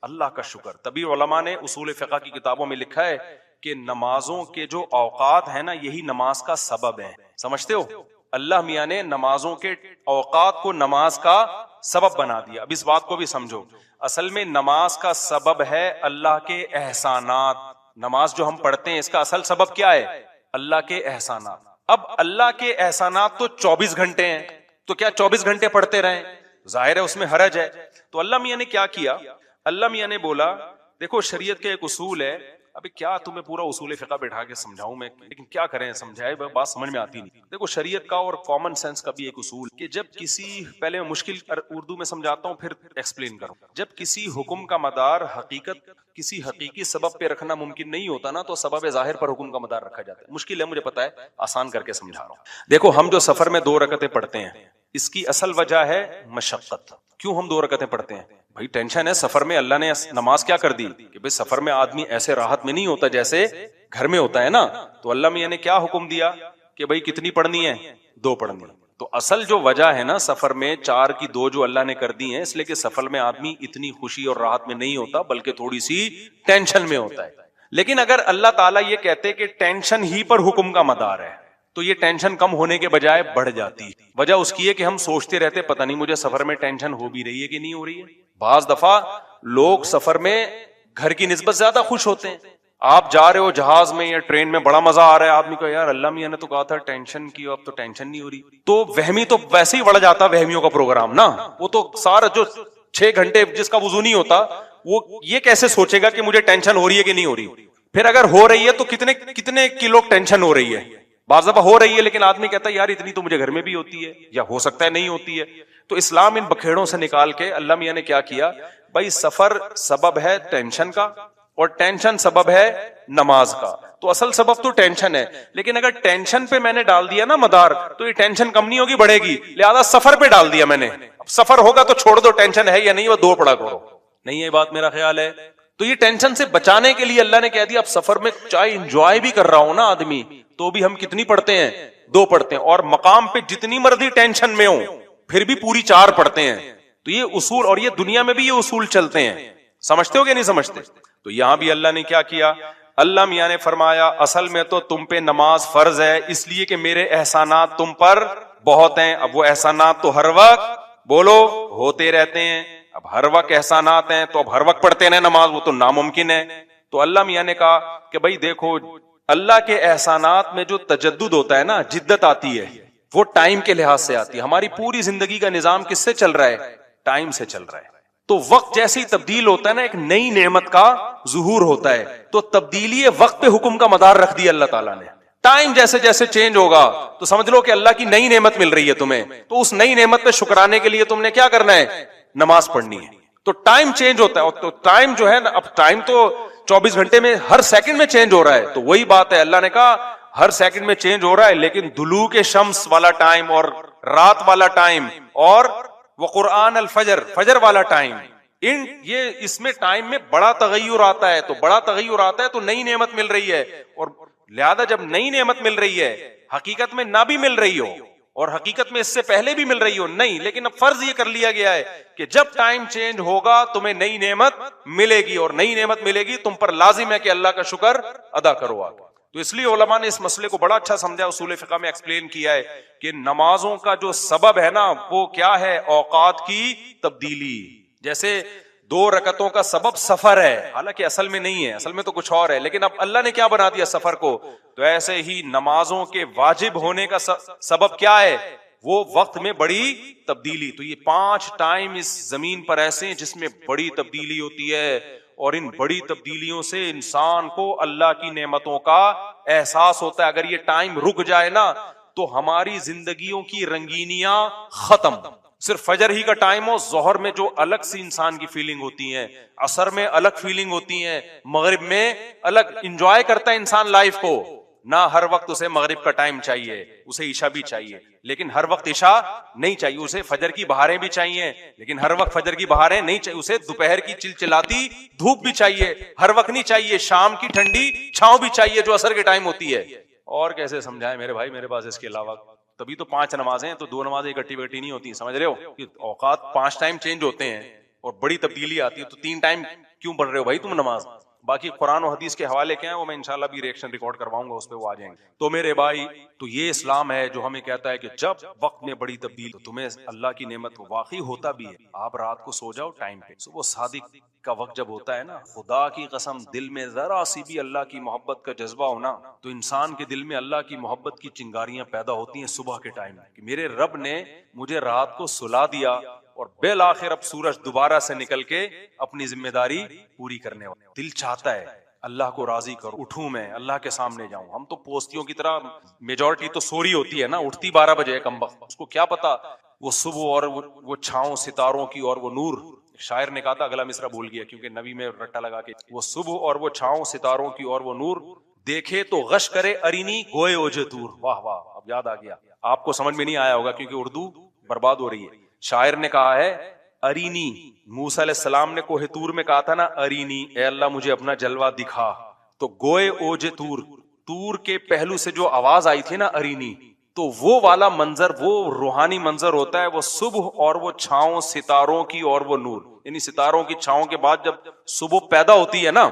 اللہ کا شکر. تبھی علماء نے اصول فقہ کی کتابوں میں لکھا ہے کہ نمازوں کے جو اوقات ہیں نا، یہی نماز کا سبب ہے. سمجھتے ہو؟ اللہ میاں نے نمازوں کے اوقات کو نماز کا سبب بنا دیا. اب اس بات کو بھی سمجھو، اصل میں نماز کا سبب ہے اللہ کے احسانات. نماز جو ہم پڑھتے ہیں اس کا اصل سبب کیا ہے؟ اللہ کے احسانات. اب اللہ کے احسانات تو 24 گھنٹے ہیں، تو کیا 24 گھنٹے پڑھتے رہیں؟ ظاہر ہے اس میں حرج ہے. تو اللہ میاں نے کیا کیا؟ اللہ میاں نے بولا دیکھو شریعت کا ایک اصول ہے. ابھی کیا تمہیں پورا اصول فقہ بیٹھا کے سمجھاؤں میں، لیکن کیا کریں، سمجھائے بات سمجھ میں آتی نہیں. دیکھو شریعت کا اور کامن سینس کا بھی ایک اصول کہ جب کسی، پہلے میں مشکل اردو میں سمجھاتا ہوں پھر ایکسپلین کروں. جب کسی حکم کا مدار حقیقت کسی حقیقی سبب پہ رکھنا ممکن نہیں ہوتا نا، تو سبب ظاہر پر حکم کا مدار رکھا جاتا ہے. مشکل ہے مجھے پتا ہے، آسان کر کے سمجھا رہا ہوں. دیکھو ہم جو سفر میں 2 رکعتیں پڑھتے ہیں، اس کی اصل وجہ ہے مشقت. کیوں ہم 2 رکعتیں پڑھتے ہیں؟ بھائی ٹینشن ہے سفر میں. اللہ نے نماز کیا کر دی کہ بھئی سفر میں آدمی ایسے راحت میں نہیں ہوتا جیسے گھر میں ہوتا ہے نا. تو اللہ میاں نے کیا حکم دیا کہ بھئی کتنی پڑھنی ہے؟ 2 پڑھنی ہے. تو اصل جو وجہ ہے نا سفر میں 4 کی 2 جو اللہ نے کر دی ہیں، اس لیے کہ سفر میں آدمی اتنی خوشی اور راحت میں نہیں ہوتا بلکہ تھوڑی سی ٹینشن میں ہوتا ہے. لیکن اگر اللہ تعالیٰ یہ کہتے کہ ٹینشن ہی پر حکم کا مدار ہے، تو یہ ٹینشن کم ہونے کے بجائے بڑھ جاتی. وجہ اس کی ہے کہ ہم سوچتے رہتے پتہ نہیں مجھے سفر میں ٹینشن ہو بھی رہی ہے کہ نہیں ہو رہی ہے. بعض دفعہ لوگ سفر میں گھر کی نسبت زیادہ خوش ہوتے ہیں. آپ جا رہے ہو جہاز میں یا ٹرین میں، بڑا مزہ آ رہا ہے، آدمی کو یار اللہ میاں نے تو کہا تھا ٹینشن کی، اب تو ٹینشن نہیں ہو رہی. تو وہمی تو ویسے ہی بڑھ جاتا وہمیوں کا پروگرام نا. وہ تو سارا جو 6 گھنٹے جس کا وضو نہیں ہوتا، وہ یہ کیسے سوچے گا کہ مجھے ٹینشن ہو رہی ہے کہ نہیں ہو رہی. پھر اگر ہو رہی ہے تو کتنے کلو ٹینشن ہو رہی ہے. بعض دفعہ ہو رہی ہے لیکن آدمی کہتا ہے یار اتنی تو مجھے گھر میں بھی ہوتی ہے، یا ہو سکتا ہے نہیں ہوتی ہے. تو اسلام ان بکھیڑوں سے نکال کے اللہ میاں نے کیا کیا؟ بھائی سفر سبب ہے ٹینشن کا،
اور ٹینشن سبب ہے نماز کا. تو اصل سبب تو ٹینشن ہے, لیکن اگر ٹینشن پہ میں نے ڈال دیا نا مدار, تو یہ ٹینشن کم نہیں ہوگی, بڑھے گی. لہذا سفر پہ ڈال دیا میں نے, اب سفر ہوگا تو چھوڑ دو, ٹینشن ہے یا نہیں وہ دو پڑا کرو. نہیں یہ بات میرا خیال ہے. تو یہ ٹینشن سے بچانے کے لیے اللہ نے کہہ دیا اب سفر میں چاہے انجوائے بھی کر رہا ہوں نا آدمی, تو بھی ہم کتنی پڑھتے ہیں, 2 پڑھتے ہیں, اور مقام پہ جتنی مرضی ٹینشن میں ہوں پھر بھی پوری 4 پڑھتے ہیں. تو یہ اصول, اور یہ دنیا میں بھی یہ اصول چلتے ہیں, سمجھتے ہو کہ نہیں سمجھتے؟ تو یہاں بھی اللہ نے کیا کیا, اللہ میاں نے فرمایا اصل میں تو تم پہ نماز فرض ہے اس لیے کہ میرے احسانات تم پر بہت ہیں. اب وہ احسانات تو ہر وقت بولو ہوتے رہتے ہیں. اب ہر وقت احسانات ہیں تو اب ہر وقت پڑھتے ہیں نماز, وہ تو ناممکن ہے. تو اللہ میاں نے کہا کہ بھائی دیکھو, اللہ کے احسانات میں جو تجدد ہوتا ہے نا, جدت آتی ہے, وہ ٹائم کے لحاظ سے آتی ہے. ہماری پوری زندگی کا نظام کس سے چل رہا ہے, ٹائم سے چل رہا ہے. تو وقت جیسے ہی تبدیل ہوتا ہے نا, ایک نئی نعمت کا ظہور ہوتا ہے. تو تبدیلی وقت پہ حکم کا مدار رکھ دیا اللہ تعالیٰ نے. ٹائم جیسے جیسے چینج ہوگا تو سمجھ لو کہ اللہ کی نئی نعمت مل رہی ہے تمہیں, تو اس نئی نعمت پہ شکرانے کے لیے تم نے کیا کرنا ہے, نماز پڑھنی ہے. تو ٹائم چینج ہوتا ہے, تو ٹائم جو ہے نا, اب ٹائم تو 24 گھنٹے میں ہر سیکنڈ میں چینج ہو رہا ہے. تو وہی بات ہے, اللہ نے کہا ہر سیکنڈ میں چینج ہو رہا ہے, لیکن دلوک شمس والا ٹائم اور رات والا ٹائم اور وہ قرآن الفجر, فجر والا ٹائم, یہ اس میں ٹائم میں بڑا تغیر آتا ہے. تو بڑا تغیر آتا ہے تو نئی نعمت مل رہی ہے, اور لہذا جب نئی نعمت مل رہی ہے, حقیقت میں نہ بھی مل رہی ہو اور حقیقت میں اس سے پہلے بھی مل رہی ہو نہیں, لیکن اب فرض یہ کر لیا گیا ہے کہ جب ٹائم چینج ہوگا تمہیں نئی نعمت ملے گی, اور نئی نعمت ملے گی تم پر لازم ہے کہ اللہ کا شکر ادا کرو. تو اس لیے علماء نے اس مسئلے کو بڑا اچھا سمجھا, اصول فقہ میں ایکسپلین کیا ہے کہ نمازوں کا جو سبب ہے نا وہ کیا ہے, اوقات کی تبدیلی. جیسے 2 رکعتوں کا سبب سفر ہے, حالانکہ اصل میں نہیں ہے, اصل میں تو کچھ اور ہے, لیکن اب اللہ نے کیا بنا دیا سفر کو. تو ایسے ہی نمازوں کے واجب ہونے کا سبب کیا ہے, وہ وقت میں بڑی تبدیلی. تو یہ 5 ٹائم اس زمین پر ایسے ہیں جس میں بڑی تبدیلی ہوتی ہے, اور ان بڑی تبدیلیوں سے انسان کو اللہ کی نعمتوں کا احساس ہوتا ہے. اگر یہ ٹائم رک جائے نا تو ہماری زندگیوں کی رنگینیاں ختم. صرف فجر ہی کا ٹائم ہو, ظہر میں جو الگ سی انسان کی فیلنگ ہوتی ہے, عصر میں الگ فیلنگ ہوتی ہے, مغرب میں الگ, انجوائے کرتا ہے انسان لائف کو. نہ ہر وقت اسے مغرب کا ٹائم چاہیے, اسے عشاء بھی چاہیے, لیکن ہر وقت عشاء نہیں چاہیے. اسے فجر کی بہاریں بھی چاہیے, لیکن ہر وقت فجر کی بہاریں نہیں چاہیے. اسے دوپہر کی چلچلاتی دھوپ بھی چاہیے, ہر وقت نہیں چاہیے. شام کی ٹھنڈی چھاؤں بھی چاہیے جو عصر کے ٹائم ہوتی ہے. اور کیسے سمجھائیں میرے بھائی, میرے پاس اس کے علاوہ تبھی تو 5 نمازیں ہیں, تو 2 نمازیں اکٹھی بیٹھی نہیں ہوتی, سمجھ رہے ہو کہ اوقات 5 ٹائم چینج ہوتے ہیں اور بڑی تبدیلی آتی ہے. تو 3 ٹائم کیوں پڑھ رہے ہو بھائی تم نماز؟ باقی قرآن و حدیث کے حوالے کیا ہیں وہ میں انشاءاللہ بھی ریئیکشن ریکارڈ کرواؤں گا, اس پہ وہ آ جائیں گے. تو میرے بھائی, تو یہ اسلام ہے جو ہمیں کہتا ہے کہ جب وقت میں بڑی تبدیل, تو تمہیں اللہ کی نعمت واقعی ہوتا بھی ہے. آپ رات کو سو جاؤ ٹائم پہ, صبح صادق کا وقت جب ہوتا ہے نا, خدا کی قسم دل میں ذرا سی بھی اللہ کی محبت کا جذبہ ہونا, تو انسان کے دل میں اللہ کی محبت کی چنگاریاں پیدا ہوتی ہیں صبح کے ٹائم کہ میرے رب نے مجھے رات کو سلا دیا, اور بالآخر اب سورج دوبارہ سے نکل کے اپنی ذمہ داری پوری کرنے والا. دل چاہتا ہے اللہ کو راضی کروں, اٹھوں میں اللہ کے سامنے جاؤں. ہم تو پوستیوں کی طرح, میجورٹی تو سوری ہوتی ہے نا, اٹھتی 12 بجے کم وقت, اس کو کیا پتا وہ صبح اور وہ چھاؤں ستاروں کی اور وہ نور. شاعر نے کہا تھا, اگلا مصرع بھول گیا کیونکہ نبی میں رٹا لگا کے, وہ صبح اور وہ چھاؤں ستاروں کی اور وہ نور, دیکھے تو غش کرے ارینی گوئے اوجے تور. واہ واہ, اب یاد آ گیا. آپ کو سمجھ میں نہیں آیا ہوگا کیونکہ اردو برباد ہو رہی ہے. شاعر نے کہا ہے ارینی, موسیٰ علیہ السلام نے کوہ طور میں کہا تھا نا ارینی, اے اللہ مجھے اپنا جلوہ دکھا. تو گوئے اوج تور, تور کے پہلو سے جو آواز آئی تھی نا ارینی, تو وہ والا منظر, وہ روحانی منظر ہوتا ہے, وہ صبح اور وہ چھاؤں ستاروں کی اور وہ نور. یعنی ستاروں کی چھاؤں کے بعد جب صبح پیدا ہوتی ہے نا,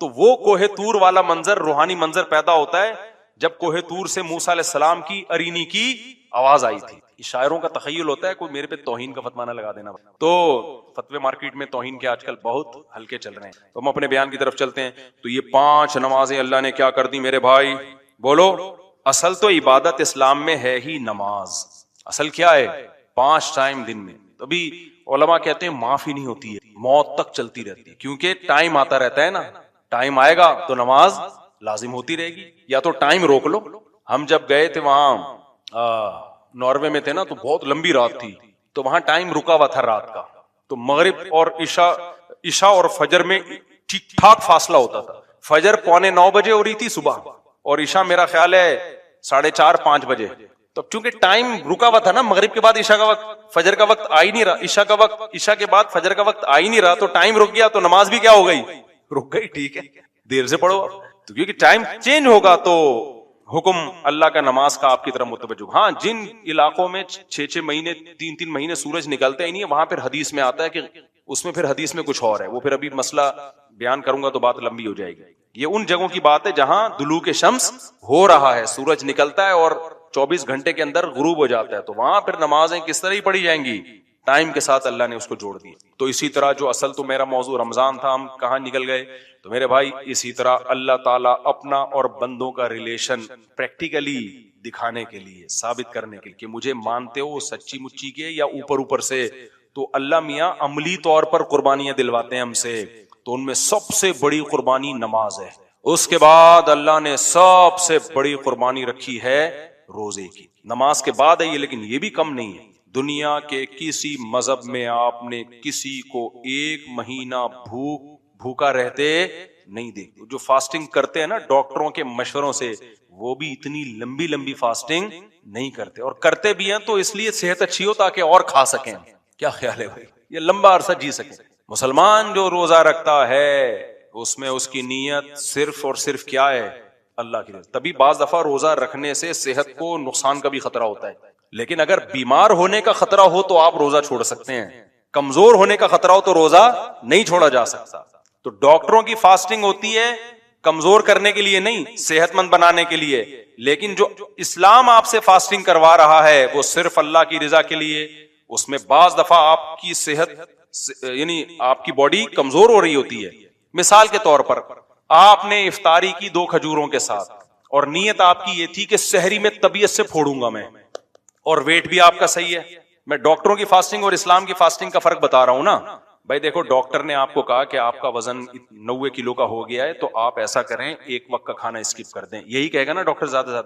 تو وہ کوہ طور والا منظر, روحانی منظر پیدا ہوتا ہے جب کوہ طور سے موسیٰ علیہ السلام کی ارینی کی آواز آئی تھی. شاعروں کا تخیل ہوتا ہے, کوئی میرے پہ توہین کا فتویٰ نہ لگا دینا. تو فتوے مارکیٹ میں توہین کے آج کل بہت ہلکے چل رہے ہیں. تو ہم اپنے بیان کی طرف چلتے ہیں. تو یہ 5 نمازیں اللہ نے کیا کر دی میرے بھائی, بولو. اصل تو عبادت اسلام میں ہے ہی نماز. اصل کیا ہے, 5 ٹائم دن میں. تبھی علماء کہتے ہیں معافی نہیں ہوتی ہے, موت تک چلتی رہتی ہے, کیونکہ ٹائم آتا رہتا ہے نا. ٹائم آئے گا تو نماز لازم ہوتی رہے گی, یا تو ٹائم روک لو. ہم جب گئے تھے وہاں ناروے میں تھے نا, تو بہت لمبی رات تھی, تو وہاں ٹائم رکا ہوا تھا رات کا. تو مغرب اور عشاء اور فجر میں ٹھیک ٹھاک فاصلہ ہوتا تھا. فجر 8:45 بجے ہو رہی تھی صبح, اور عشاء میرا خیال ہے 4:30-5 بجے. تو چونکہ ٹائم رکا ہوا تھا نا, مغرب کے بعد عشاء کا وقت, فجر کا وقت آ ہی نہیں رہا, عشاء کا وقت, عشاء کے بعد فجر کا وقت آ ہی نہیں رہا, تو ٹائم رک گیا, تو نماز بھی کیا ہو گئی, رک گئی. ٹھیک ہے, دیر سے پڑھو, تو کیونکہ ٹائم چینج ہوگا تو حکم اللہ کا نماز کا آپ کی طرف متوجہ. ہاں, جن علاقوں میں 6 مہینے 3 مہینے سورج نکلتا ہی نہیں ہے, وہاں پھر حدیث میں آتا ہے کہ اس میں پھر حدیث میں کچھ اور ہے, وہ پھر ابھی مسئلہ بیان کروں گا تو بات لمبی ہو جائے گی. یہ ان جگہوں کی بات ہے جہاں دلوک شمس ہو رہا ہے, سورج نکلتا ہے اور 24 گھنٹے کے اندر غروب ہو جاتا ہے, تو وہاں پھر نمازیں کس طرح ہی پڑھی جائیں گی, ٹائم کے ساتھ اللہ نے اس کو جوڑ دی. تو اسی طرح جو اصل تو میرا موضوع رمضان تھا, ہم کہاں نکل گئے, تو میرے بھائی اسی طرح اللہ تعالیٰ اپنا اور بندوں کا ریلیشن پریکٹیکلی دکھانے کے لیے, ثابت کرنے کے لیے کہ مجھے مانتے ہو سچی مچی کے یا اوپر سے, تو اللہ میاں عملی طور پر قربانیاں دلواتے ہیں ہم سے. تو ان میں سب سے بڑی قربانی نماز ہے, اس کے بعد اللہ نے سب سے بڑی قربانی رکھی ہے روزے کی. نماز کے بعد ہے یہ, لیکن یہ بھی کم نہیں ہے. دنیا کے کسی مذہب میں آپ نے کسی کو 1 مہینہ بھوکا رہتے نہیں دیکھتے. جو فاسٹنگ کرتے ہیں نا ڈاکٹروں کے مشوروں سے, وہ بھی اتنی لمبی فاسٹنگ نہیں کرتے, اور کرتے بھی ہیں تو اس لیے صحت اچھی ہو تاکہ اور کھا سکیں. کیا خیال ہے بھائی, یہ لمبا عرصہ جی سکیں. مسلمان جو روزہ رکھتا ہے اس میں اس کی نیت صرف اور صرف کیا ہے, اللہ کی رضا. تبھی بعض دفعہ روزہ رکھنے سے صحت کو نقصان کا بھی خطرہ ہوتا ہے, لیکن اگر بیمار ہونے کا خطرہ ہو تو آپ روزہ چھوڑ سکتے ہیں, کمزور ہونے کا خطرہ ہو تو روزہ نہیں چھوڑا جا سکتا. تو ڈاکٹروں کی فاسٹنگ ہوتی ہے کمزور کرنے کے لیے نہیں, صحت مند بنانے کے لیے, لیکن جو اسلام آپ سے فاسٹنگ کروا رہا ہے وہ صرف اللہ کی رضا کے لیے. اس میں بعض دفعہ آپ کی صحت یعنی آپ کی باڈی کمزور ہو رہی ہوتی ہے. مثال کے طور پر آپ نے افطاری کی 2 کھجوروں کے ساتھ, اور نیت آپ کی یہ تھی کہ سحری میں طبیعت سے پھوڑوں گا میں, اور ویٹ بھی آپ کا صحیح ہے. میں ڈاکٹروں کی فاسٹنگ اور اسلام کی فاسٹنگ کا فرق بتا رہا ہوں نا بھائی. دیکھو, ڈاکٹر نے آپ کو کہا کہ آپ کا وزن 90 کلو کا ہو گیا ہے, تو آپ ایسا کریں 1 وقت کا کھانا اسکپ کر دیں. یہی کہے گا نا ڈاکٹر, زیادہ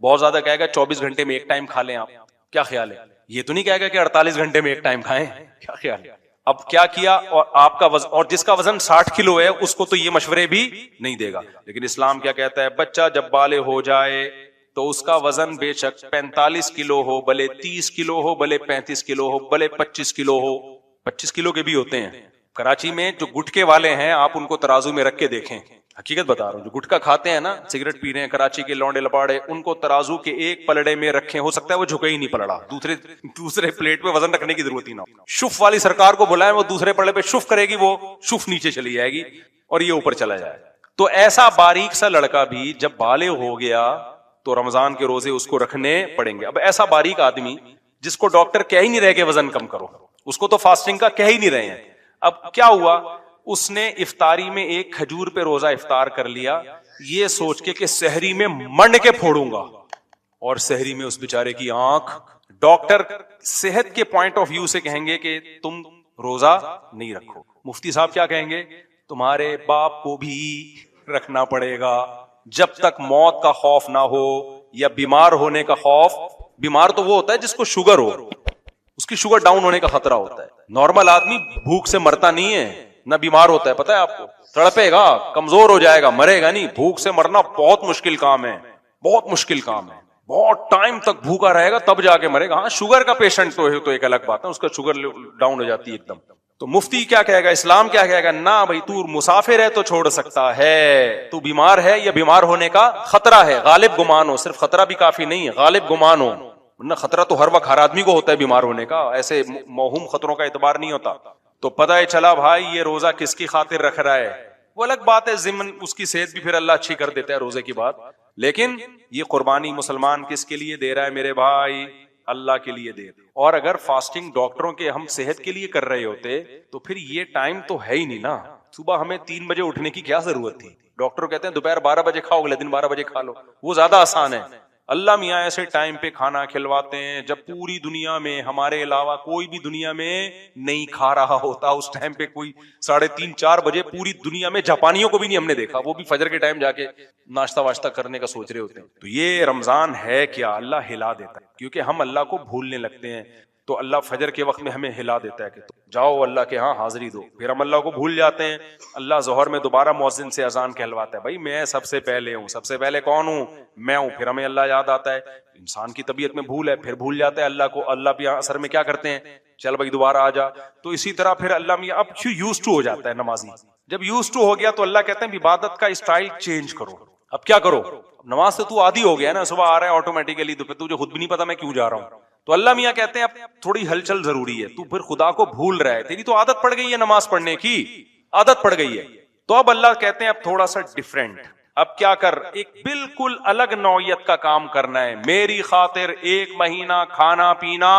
بہت زیادہ کہے گا 24 گھنٹے میں 1 ٹائم کھا لیں آپ. کیا خیال ہے, یہ تو نہیں کہے گا کہ 48 گھنٹے میں 1 ٹائم کھائیں. کیا خیال ہے. اب کیا کیا, اور آپ کا وزن, اور جس کا وزن 60 کلو ہے اس کو تو یہ مشورے بھی نہیں دے گا. لیکن اسلام کیا کہتا ہے, بچہ جب بالغ ہو جائے تو اس کا وزن بے شک 45 کلو ہو, بھلے 30 کلو ہو, بھلے 35 کلو ہو, بھلے 25 کلو ہو. 25 کلو کے بھی ہوتے ہیں کراچی میں جو گٹکے والے ہیں, آپ ان کو ترازو میں رکھ کے دیکھیں. حقیقت بتا رہا ہوں, جو گٹکا کھاتے ہیں نا, سگریٹ پی رہے ہیں کراچی کے لونڈے لپاڑے, ان کو ترازو کے ایک پلڑے میں رکھیں, ہو سکتا ہے وہ جھکے ہی نہیں پلڑا, دوسرے پلیٹ پہ وزن رکھنے کی ضرورت ہی نہ ہو. شف والی سرکار کو بلائیں, وہ دوسرے پلڑے پہ شف کرے گی, وہ شف نیچے چلی جائے گی اور یہ اوپر چلا جائے. تو ایسا باریک سا لڑکا بھی جب بالغ ہو گیا تو رمضان کے روزے اس کو رکھنے پڑیں گے. اب ایسا باریک آدمی جس کو ڈاکٹر کہہ ہی نہیں رہے کہ وزن کم کرو, اس کو تو فاسٹنگ کا کہہ ہی نہیں رہے ہیں. اب کیا ہوا, اس نے افطاری میں 1 کھجور پہ روزہ افطار کر لیا, یہ سوچ کے کہ سحری میں منڈ کے پھوڑوں گا, اور سحری میں اس بیچارے کی آنکھ. ڈاکٹر صحت کے پوائنٹ آف ویو سے کہیں گے کہ تم روزہ نہیں رکھو. مفتی صاحب کیا کہیں گے, تمہارے باپ کو بھی رکھنا پڑے گا جب تک موت کا خوف نہ ہو یا بیمار ہونے کا خوف. بیمار تو وہ ہوتا ہے جس کو شوگر ہو, اس کی شوگر ڈاؤن ہونے کا خطرہ ہوتا ہے. نارمل آدمی بھوک سے مرتا نہیں ہے, نہ بیمار ہوتا ہے, پتہ ہے آپ کو, تڑپے گا, کمزور ہو جائے گا, مرے گا نہیں. بھوک سے مرنا بہت مشکل کام ہے, بہت مشکل کام ہے, بہت ٹائم تک بھوکا رہے گا تب جا کے مرے گا. ہاں, شوگر کا پیشنٹ تو ایک الگ بات ہے, اس کا شوگر ڈاؤن ہو جاتی ہے ایک دم. تو مفتی کیا کہے گا, اسلام کیا کہے گا, نہ بھائی تو مسافر ہے تو چھوڑ سکتا ہے, تو بیمار ہے یا بیمار ہونے کا خطرہ ہے, غالب گمان ہو, صرف خطرہ بھی کافی نہیں ہے, غالب گمان ہو, ورنہ خطرہ تو ہر وقت ہر آدمی کو ہوتا ہے بیمار ہونے کا, ایسے موہوم خطروں کا اعتبار نہیں ہوتا. تو پتہ ہے چلا بھائی یہ روزہ کس کی خاطر رکھ رہا ہے, وہ الگ بات ہے, ضمن اس کی صحت بھی پھر اللہ اچھی کر دیتا ہے روزے کی بات. لیکن یہ قربانی مسلمان کس کے لیے دے رہا ہے میرے بھائی, اللہ کے لیے دے. اور اگر فاسٹنگ ڈاکٹروں کے ہم صحت کے لیے کر رہے ہوتے تو پھر یہ ٹائم تو ہے ہی نہیں نا. صبح ہمیں 3 بجے اٹھنے کی کیا ضرورت تھی, ڈاکٹر کہتے ہیں دوپہر 12 بجے کھاؤ, اگلے دن 12 بجے کھا لو, وہ زیادہ آسان ہے. اللہ میاں ایسے ٹائم پہ کھانا کھلواتے ہیں جب پوری دنیا میں ہمارے علاوہ کوئی بھی دنیا میں نہیں کھا رہا ہوتا. اس ٹائم پہ کوئی 3:30-4 بجے پوری دنیا میں جاپانیوں کو بھی نہیں ہم نے دیکھا, وہ بھی فجر کے ٹائم جا کے ناشتہ واشتہ کرنے کا سوچ رہے ہوتے ہیں. تو یہ رمضان ہے کیا, اللہ ہلا دیتا ہے, کیونکہ ہم اللہ کو بھولنے لگتے ہیں. تو اللہ فجر کے وقت میں ہمیں ہلا دیتا ہے کہ جاؤ اللہ کے ہاں حاضری دو. پھر ہم اللہ کو بھول جاتے ہیں. اللہ ظہر میں دوبارہ مؤذن سے اذان کہلواتا ہے, بھائی میں سب سے پہلے ہوں. سب سے پہلے کون ہوں؟ میں ہوں. پھر ہمیں اللہ یاد آتا ہے. انسان کی طبیعت میں بھول ہے, پھر بھول جاتا ہے اللہ کو. اللہ بھی اثر میں کیا کرتے ہیں, چل بھائی دوبارہ آ جا. تو اسی طرح پھر اللہ میں اب یوز ٹو ہو جاتا ہے نمازی. جب یوز ٹو ہو گیا تو اللہ کہتے ہیں عبادت کا اسٹائل چینج کرو. اب کیا کرو, نماز سے تو عادی ہو گیا نا, صبح آ رہا ہے آٹومیٹیکلی, تو پھر تجھے خود بھی نہیں پتا میں کیوں جا رہا ہوں. تو اللہ میاں کہتے ہیں اب تھوڑی ہلچل ضروری ہے, تو پھر خدا کو بھول رہا ہے, تیری تو عادت پڑ گئی ہے نماز پڑھنے کی, عادت پڑ گئی ہے. تو اب اللہ کہتے ہیں اب تھوڑا سا ڈیفرنٹ, اب کیا کر, ایک بالکل الگ نوعیت کا کام کرنا ہے. میری خاطر 1 مہینہ کھانا پینا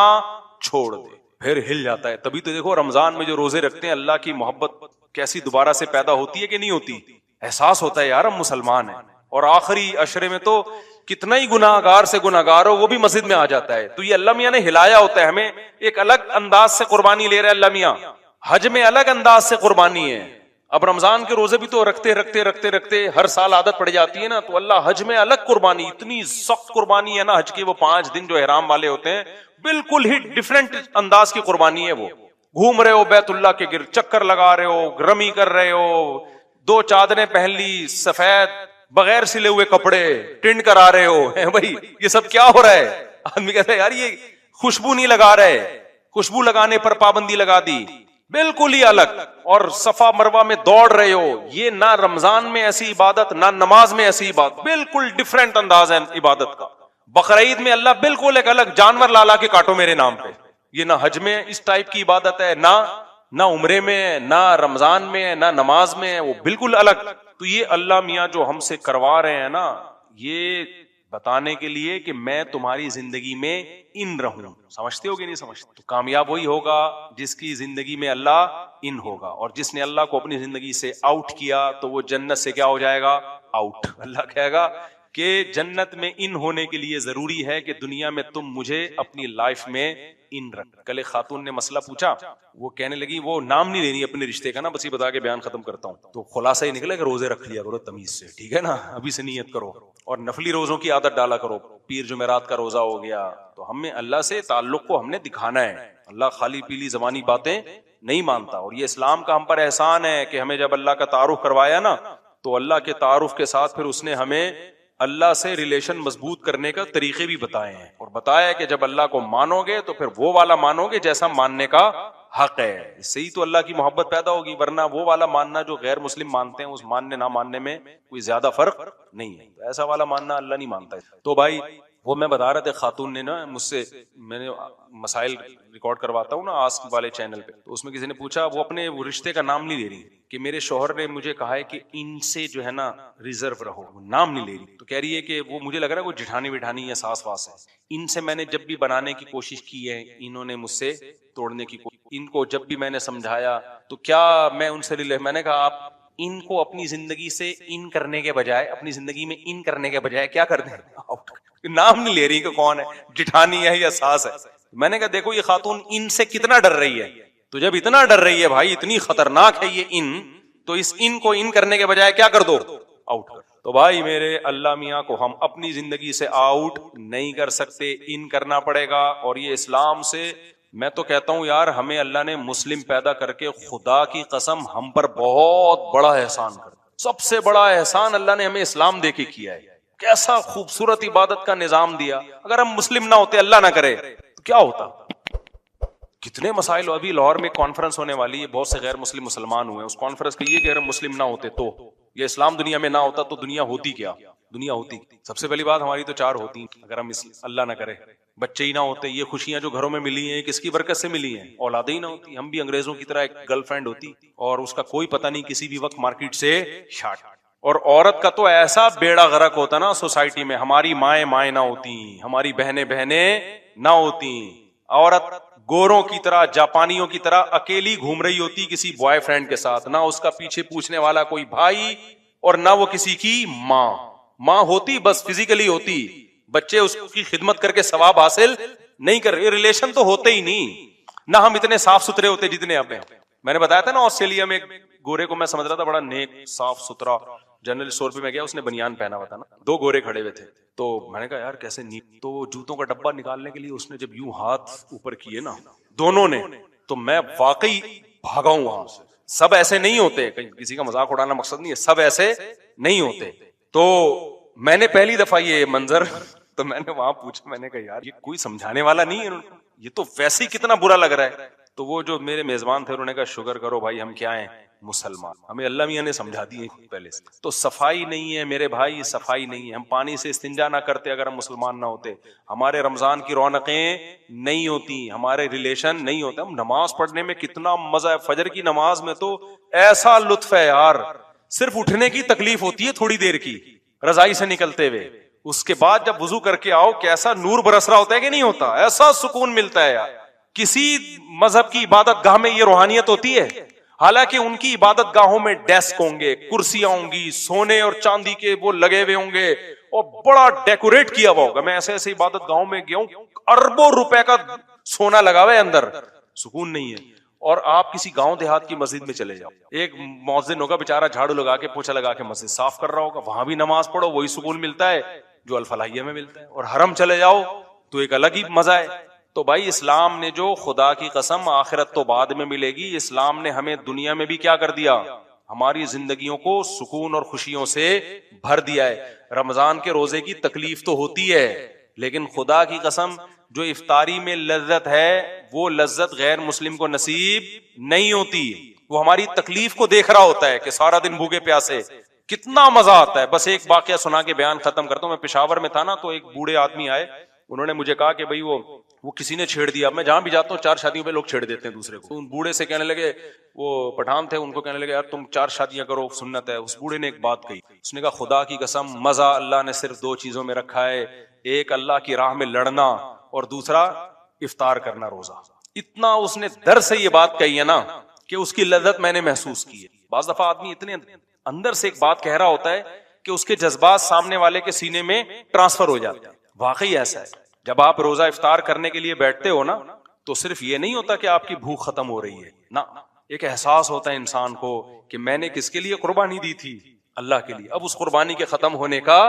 چھوڑ دے. پھر ہل جاتا ہے. تبھی تو دیکھو رمضان میں جو روزے رکھتے ہیں, اللہ کی محبت کیسی دوبارہ سے پیدا ہوتی ہے کہ نہیں ہوتی. احساس ہوتا ہے یار ہم مسلمان ہیں. اور آخری عشرے میں تو کتنا ہی گناہگار سے گناہگار ہو وہ بھی مسجد میں آ جاتا ہے. تو یہ اللہ میاں نے ہلایا ہوتا ہے ہمیں, ایک الگ انداز سے قربانی لے رہا ہے اللہ میاں. حج میں الگ انداز سے قربانی ہے. اب رمضان کے روزے بھی تو رکھتے رکھتے رکھتے رکھتے ہر سال عادت پڑ جاتی ہے نا, تو اللہ حج میں الگ قربانی, اتنی سخت قربانی ہے نا حج کی. وہ 5 دن جو احرام والے ہوتے ہیں بالکل ہی ڈیفرنٹ انداز کی قربانی ہے. وہ گھوم رہے ہو بیت اللہ کے گرد, چکر لگا رہے ہو, رمی کر رہے ہو, 2 چادریں پہن لی سفید, بغیر سلے ہوئے کپڑے, ٹنڈ کرا رہے ہو. بھائی یہ سب کیا ہو رہا ہے؟ آدمی کہتا ہے یار یہ خوشبو نہیں لگا رہے, خوشبو لگانے پر پابندی لگا دی, بالکل ہی الگ. اور صفا مروہ میں دوڑ رہے ہو, یہ نہ رمضان میں ایسی عبادت نہ نماز میں ایسی عبادت, بالکل ڈیفرنٹ انداز ہے عبادت کا. بقرعید میں اللہ بالکل ایک الگ جانور لالا کے کاٹو میرے نام پہ, یہ نہ حج میں اس ٹائپ کی عبادت ہے, نہ عمرے میں, نہ رمضان میں, نہ نماز میں, وہ بالکل الگ. تو یہ اللہ میاں جو ہم سے کروا رہے ہیں نا, یہ بتانے کے لیے کہ میں تمہاری زندگی میں ان رہوں. سمجھتے ہو کہ نہیں سمجھتے؟ تو کامیاب وہی ہوگا جس کی زندگی میں اللہ ان ہوگا, اور جس نے اللہ کو اپنی زندگی سے آؤٹ کیا تو وہ جنت سے کیا ہو جائے گا, آؤٹ. اللہ کہے گا کہ جنت میں ان ہونے کے لیے ضروری ہے کہ دنیا میں تم مجھے اپنی لائف میں ان رکھ. کل خاتون نے مسئلہ پوچھا, وہ کہنے لگی وہ نام نہیں لے رہی اپنے رشتے کا نا, بس یہ بتا کے بیان ختم کرتا ہوں. تو خلاصہ ہی نکلا کہ روزے رکھ لیا کرو تمیز سے, ٹھیک ہے نا, ابھی سے نیت کرو, اور نفلی روزوں کی عادت ڈالا کرو. پیر جمعرات کا روزہ ہو گیا, تو ہمیں اللہ سے تعلق کو ہم نے دکھانا ہے. اللہ خالی پیلی زبانی باتیں نہیں مانتا, اور یہ اسلام کا ہم پر احسان ہے کہ ہمیں جب اللہ کا تعارف کروایا نا, تو اللہ کے تعارف کے ساتھ پھر اس نے ہمیں اللہ سے ریلیشن مضبوط کرنے کا طریقے بھی بتائے ہیں, اور بتایا کہ جب اللہ کو مانو گے تو پھر وہ والا مانو گے جیسا ماننے کا حق ہے. اس سے ہی تو اللہ کی محبت پیدا ہوگی, ورنہ وہ والا ماننا جو غیر مسلم مانتے ہیں, اس ماننے نہ ماننے میں کوئی زیادہ فرق نہیں ہے. ایسا والا ماننا اللہ نہیں مانتا ہے. تو بھائی وہ میں بتا رہا تھا, خاتون نے نا مجھ سے, میں نے مسائل ریکارڈ کرواتا ہوں نا آسک والے چینل پہ, تو اس میں کسی نے پوچھا, وہ اپنے رشتے کا نام نہیں لے رہی کہ میرے شوہر نے مجھے کہا ہے کہ ان سے جو ہے نا ریزرو رہو, نام نہیں لے رہی. تو کہہ رہی ہے کہ وہ مجھے لگ رہا ہے وہ جٹھانی وٹھانی یا ساس واس ہے, ان سے میں نے جب بھی بنانے کی کوشش کی ہے انہوں نے مجھ سے توڑنے کی کوشش, ان کو جب بھی میں نے سمجھایا تو کیا میں ان سے میں نے کہا آپ ان کو اپنی زندگی سے ان کرنے کے بجائے, اپنی زندگی میں ان کرنے کے بجائے کیا کر دیں, نام نہیں لے رہی کہ کون ہے, جٹھانی ہے یا ساس ہے. میں نے کہا دیکھو یہ خاتون ان سے کتنا ڈر رہی ہے, تو جب اتنا ڈر رہی ہے بھائی, اتنی خطرناک ہے یہ ان, تو اس ان کو ان کرنے کے بجائے کیا کر دو, آؤٹ کر. تو بھائی میرے اللہ میاں کو ہم اپنی زندگی سے آؤٹ نہیں کر سکتے, ان کرنا پڑے گا. اور یہ اسلام سے میں تو کہتا ہوں یار, ہمیں اللہ نے مسلم پیدا کر کے خدا کی قسم ہم پر بہت بڑا احسان کر, سب سے بڑا احسان اللہ نے ہمیں اسلام دے کے کیا ہے. کیسا خوبصورت عبادت کا نظام دیا. اگر ہم مسلم نہ ہوتے, اللہ نہ کرے, تو کیا ہوتا, کتنے مسائل. ابھی لاہور میں کانفرنس ہونے والی ہے, بہت سے غیر مسلم مسلمان ہوئے ہیں. اس کانفرنس کا یہ کہ اگر ہم مسلم نہ ہوتے تو, یہ اسلام دنیا میں نہ ہوتا تو دنیا ہوتی کیا, دنیا ہوتی. سب سے پہلی بات ہماری تو 4 ہوتی اگر ہم اللہ نہ کرے, بچے ہی نہ ہوتے. یہ خوشیاں جو گھروں میں ملی ہیں کس کی برکت سے ملی ہیں, اولادیں ہی نہ ہوتی. ہم بھی انگریزوں کی طرح ایک گرل فرینڈ ہوتی اور اس کا کوئی پتہ نہیں, کسی بھی وقت مارکیٹ سے شارٹ. اور عورت کا تو ایسا بیڑا غرق ہوتا نا سوسائٹی میں, ہماری مائیں نہ ہوتی, ہماری بہنیں نہ ہوتی. عورت گوروں کی طرح, جاپانیوں کی طرح اکیلی گھوم رہی ہوتی کسی بوائے فرینڈ کے ساتھ, نہ اس کا پیچھے پوچھنے والا کوئی بھائی, اور نہ وہ کسی کی ماں ہوتی, بس فزیکلی ہوتی. بچے اس کی خدمت کر کے ثواب حاصل نہیں کر رہے, ریلیشن تو ہوتے ہی نہیں. نہ ہم اتنے صاف ستھرے ہوتے جتنے اب ہیں. میں نے بتایا تھا نا آسٹریلیا میں ایک گورے کو میں سمجھ رہا تھا بڑا نیک, صاف ستھرا, جنرل اسٹور پہ میں گیا, اس نے بنیان پہنا ہوا تھا نا, 2 گورے کھڑے ہوئے تھے, تو میں نے کہا یار کیسے نہیں, تو جوتوں کا ڈبہ نکالنے کے لیے اس نے جب یوں ہاتھ اوپر کیے نا دونوں نے, تو میں واقعی بھاگا ہوں وہاں سے. سب ایسے نہیں ہوتے, کسی کا مذاق اڑانا مقصد نہیں ہے, سب ایسے نہیں ہوتے. تو میں نے پہلی دفعہ یہ منظر, تو میں نے وہاں پوچھا, میں نے کہا یار یہ کوئی سمجھانے والا نہیں ہے, یہ تو ویسے ہی کتنا برا لگ رہا ہے. تو وہ جو میرے میزبان تھے انہوں نے کہا شکر کرو بھائی ہم کیا ہیں, مسلمان, ہمیں اللہ میاں نے سمجھا دی پہلے سے. تو صفائی نہیں ہے میرے بھائی, صفائی نہیں ہے. ہم پانی سے استنجا نہ کرتے اگر ہم مسلمان نہ ہوتے, ہمارے رمضان کی رونقیں نہیں ہوتی, ہمارے ریلیشن نہیں ہوتے. ہم نماز پڑھنے میں کتنا مزہ ہے, فجر کی نماز میں تو ایسا لطف ہے یار, صرف اٹھنے کی تکلیف ہوتی ہے تھوڑی دیر کی رضائی سے نکلتے ہوئے, اس کے بعد جب وضو کر کے آؤ کیسا نور برس رہا ہوتا ہے کہ نہیں ہوتا, ایسا سکون ملتا ہے یار. کسی مذہب کی عبادت گاہ میں یہ روحانیت ہوتی ہے؟ حالانکہ ان کی عبادت گاہوں میں ڈیسک ہوں گے, کرسیاں ہوں گی, سونے اور چاندی کے وہ لگے ہوئے ہوں گے, اور بڑا ڈیکوریٹ کیا ہوا ہوگا. میں ایسے ایسے عبادت گاہوں میں گیا ہوں, اربوں روپے کا سونا لگا ہوا ہے اندر, سکون نہیں ہے. اور آپ کسی گاؤں دیہات کی مسجد میں چلے جاؤ, ایک مؤذن ہوگا بیچارہ جھاڑو لگا کے پوچھا لگا کے مسجد صاف کر رہا ہوگا, وہاں بھی نماز پڑھو وہی سکون ملتا ہے جو الفلاحیہ میں ملتا ہے. اور حرم چلے جاؤ تو ایک الگ ہی مزہ ہے. تو بھائی اسلام نے جو, خدا کی قسم آخرت تو بعد میں ملے گی, اسلام نے ہمیں دنیا میں بھی کیا کر دیا, ہماری زندگیوں کو سکون اور خوشیوں سے بھر دیا ہے. رمضان کے روزے کی تکلیف تو ہوتی ہے, لیکن خدا کی قسم جو افطاری میں لذت ہے وہ لذت غیر مسلم کو نصیب نہیں ہوتی. وہ ہماری تکلیف کو دیکھ رہا ہوتا ہے کہ سارا دن بھوکے پیاسے کتنا مزہ آتا ہے. بس ایک واقعہ سنا کے بیان ختم کرتا ہوں. میں پشاور میں تھا نا, تو ایک بوڑھے آدمی آئے, انہوں نے مجھے کہا کہ بھائی وہ کسی نے چھیڑ دیا. میں جہاں بھی جاتا ہوں 4 شادیوں پہ لوگ چھیڑ دیتے ہیں دوسرے کو. ان بوڑھے سے کہنے لگے, وہ پٹھان تھے, ان کو کہنے لگے یار تم 4 شادیاں کرو سنت ہے. اس بوڑھے نے ایک بات کہی, اس نے کہا خدا کی قسم مزہ اللہ نے صرف 2 چیزوں میں رکھا ہے, ایک اللہ کی راہ میں لڑنا اور دوسرا افطار کرنا روزہ. اتنا اس نے در سے یہ بات کہی ہے نا کہ اس کی لذت میں نے محسوس کی ہے. بعض دفعہ آدمی اتنے اندر سے ایک بات کہہ رہا ہوتا ہے کہ اس کے جذبات سامنے والے کے سینے میں ٹرانسفر ہو جاتے ہیں. واقعی ایسا ہے. جب آپ روزہ افطار کرنے کے لیے بیٹھتے ہو نا, تو صرف یہ نہیں ہوتا کہ آپ کی بھوک ختم ہو رہی ہے نا, ایک احساس ہوتا ہے انسان کو کہ میں نے کس کے لیے قربانی دی تھی, اللہ کے لیے. اب اس قربانی کے ختم ہونے کا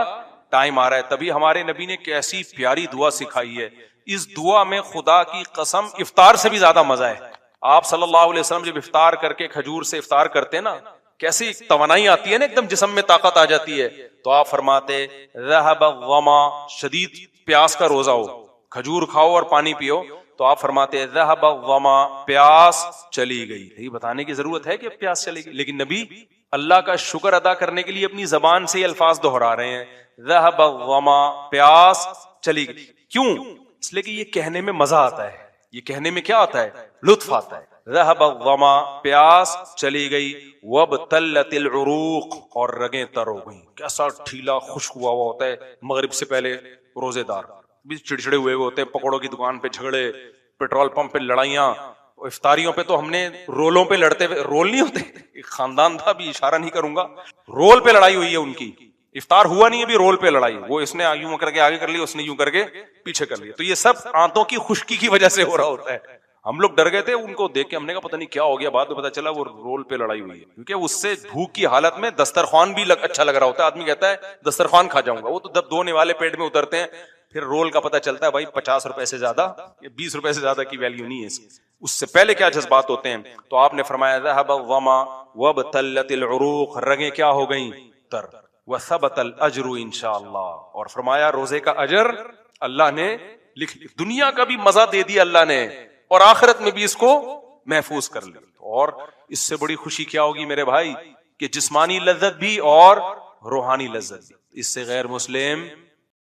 ٹائم آ رہا ہے. تبھی ہمارے نبی نے کیسی پیاری دعا سکھائی ہے. اس دعا میں خدا کی قسم افطار سے بھی زیادہ مزہ ہے. آپ صلی اللہ علیہ وسلم جب افطار کر کے کھجور سے افطار کرتے نا, کیسی توانائی آتی ہے نا, ایک دم جسم میں طاقت آ جاتی ہے. تو آپ فرماتے ذهب الظما, شدید پیاس کا روزہ ہو, کھجور کھاؤ اور پانی پیو, تو آپ فرماتے ذهب الظما, پیاس چلی گئی. یہ بتانے کی ضرورت ہے کہ پیاس چلی گئی, لیکن نبی اللہ کا شکر ادا کرنے کے لیے اپنی زبان سے یہ الفاظ دہرا رہے ہیں, ذهب الظما, پیاس چلی گئی. کیوں؟ اس لیے کہ یہ کہنے میں مزہ آتا ہے, یہ کہنے میں کیا آتا ہے, لطف آتا ہے. ذهب الظما, پیاس چلی گئی. وابتلت العروق, اور رگیں تر ہو گئیں. کیسا ڈھیلا خشک ہوا ہوا ہوتا ہے مغرب سے پہلے روزے دار, بھی چڑچڑے ہوئے ہوتے ہیں, پکوڑوں کی دکان پہ جھگڑے, پیٹرول پمپ پہ لڑائیاں. افطاریوں پہ تو ہم نے رولوں پہ لڑتے ہوئے, رول نہیں ہوتے, ایک خاندان تھا, بھی اشارہ نہیں کروں گا, رول پہ لڑائی ہوئی ہے ان کی. افطار ہوا نہیں ہے, بھی رول پہ لڑائی, وہ اس نے یوں کر کے آگے کر لیا, اس نے یوں کر کے پیچھے کر لیا. تو یہ سب آنتوں کی خشکی کی وجہ سے ہو رہا ہوتا ہے. ہم لوگ ڈر گئے تھے ان کو دیکھ کے, ہم نے کہا پتہ نہیں کیا ہو گیا, بعد میں پتا چلا وہ رول پہ لڑائی ہوئی ہے, کیونکہ اس سے بھوک کی حالت میں دسترخوان بھی اچھا لگ رہا ہوتا ہے. آدمی کہتا ہے دسترخوان کھا جاؤں گا, وہ تو جب 2 نوالے پیٹ میں اترتے ہیں پھر رول کا پتہ چلتا ہے بھائی 50 روپے سے زیادہ, 20 روپے سے زیادہ کی ویلیو نہیں ہے اس سے پہلے کیا جذبات ہوتے ہیں. تو آپ نے فرمایا ذهب الظما وابتلت العروق, رگیں کیا ہو گئیں, تر. وثبت الاجر انشاءاللہ, اور فرمایا روزے کا اجر اللہ نے لکھ, دنیا کا بھی مزہ دے دیا اللہ نے, اور آخرت میں بھی اس کو محفوظ کر لیا. اور اس سے بڑی خوشی کیا ہوگی میرے بھائی, کہ جسمانی لذت بھی اور روحانی لذت بھی. اس سے غیر مسلم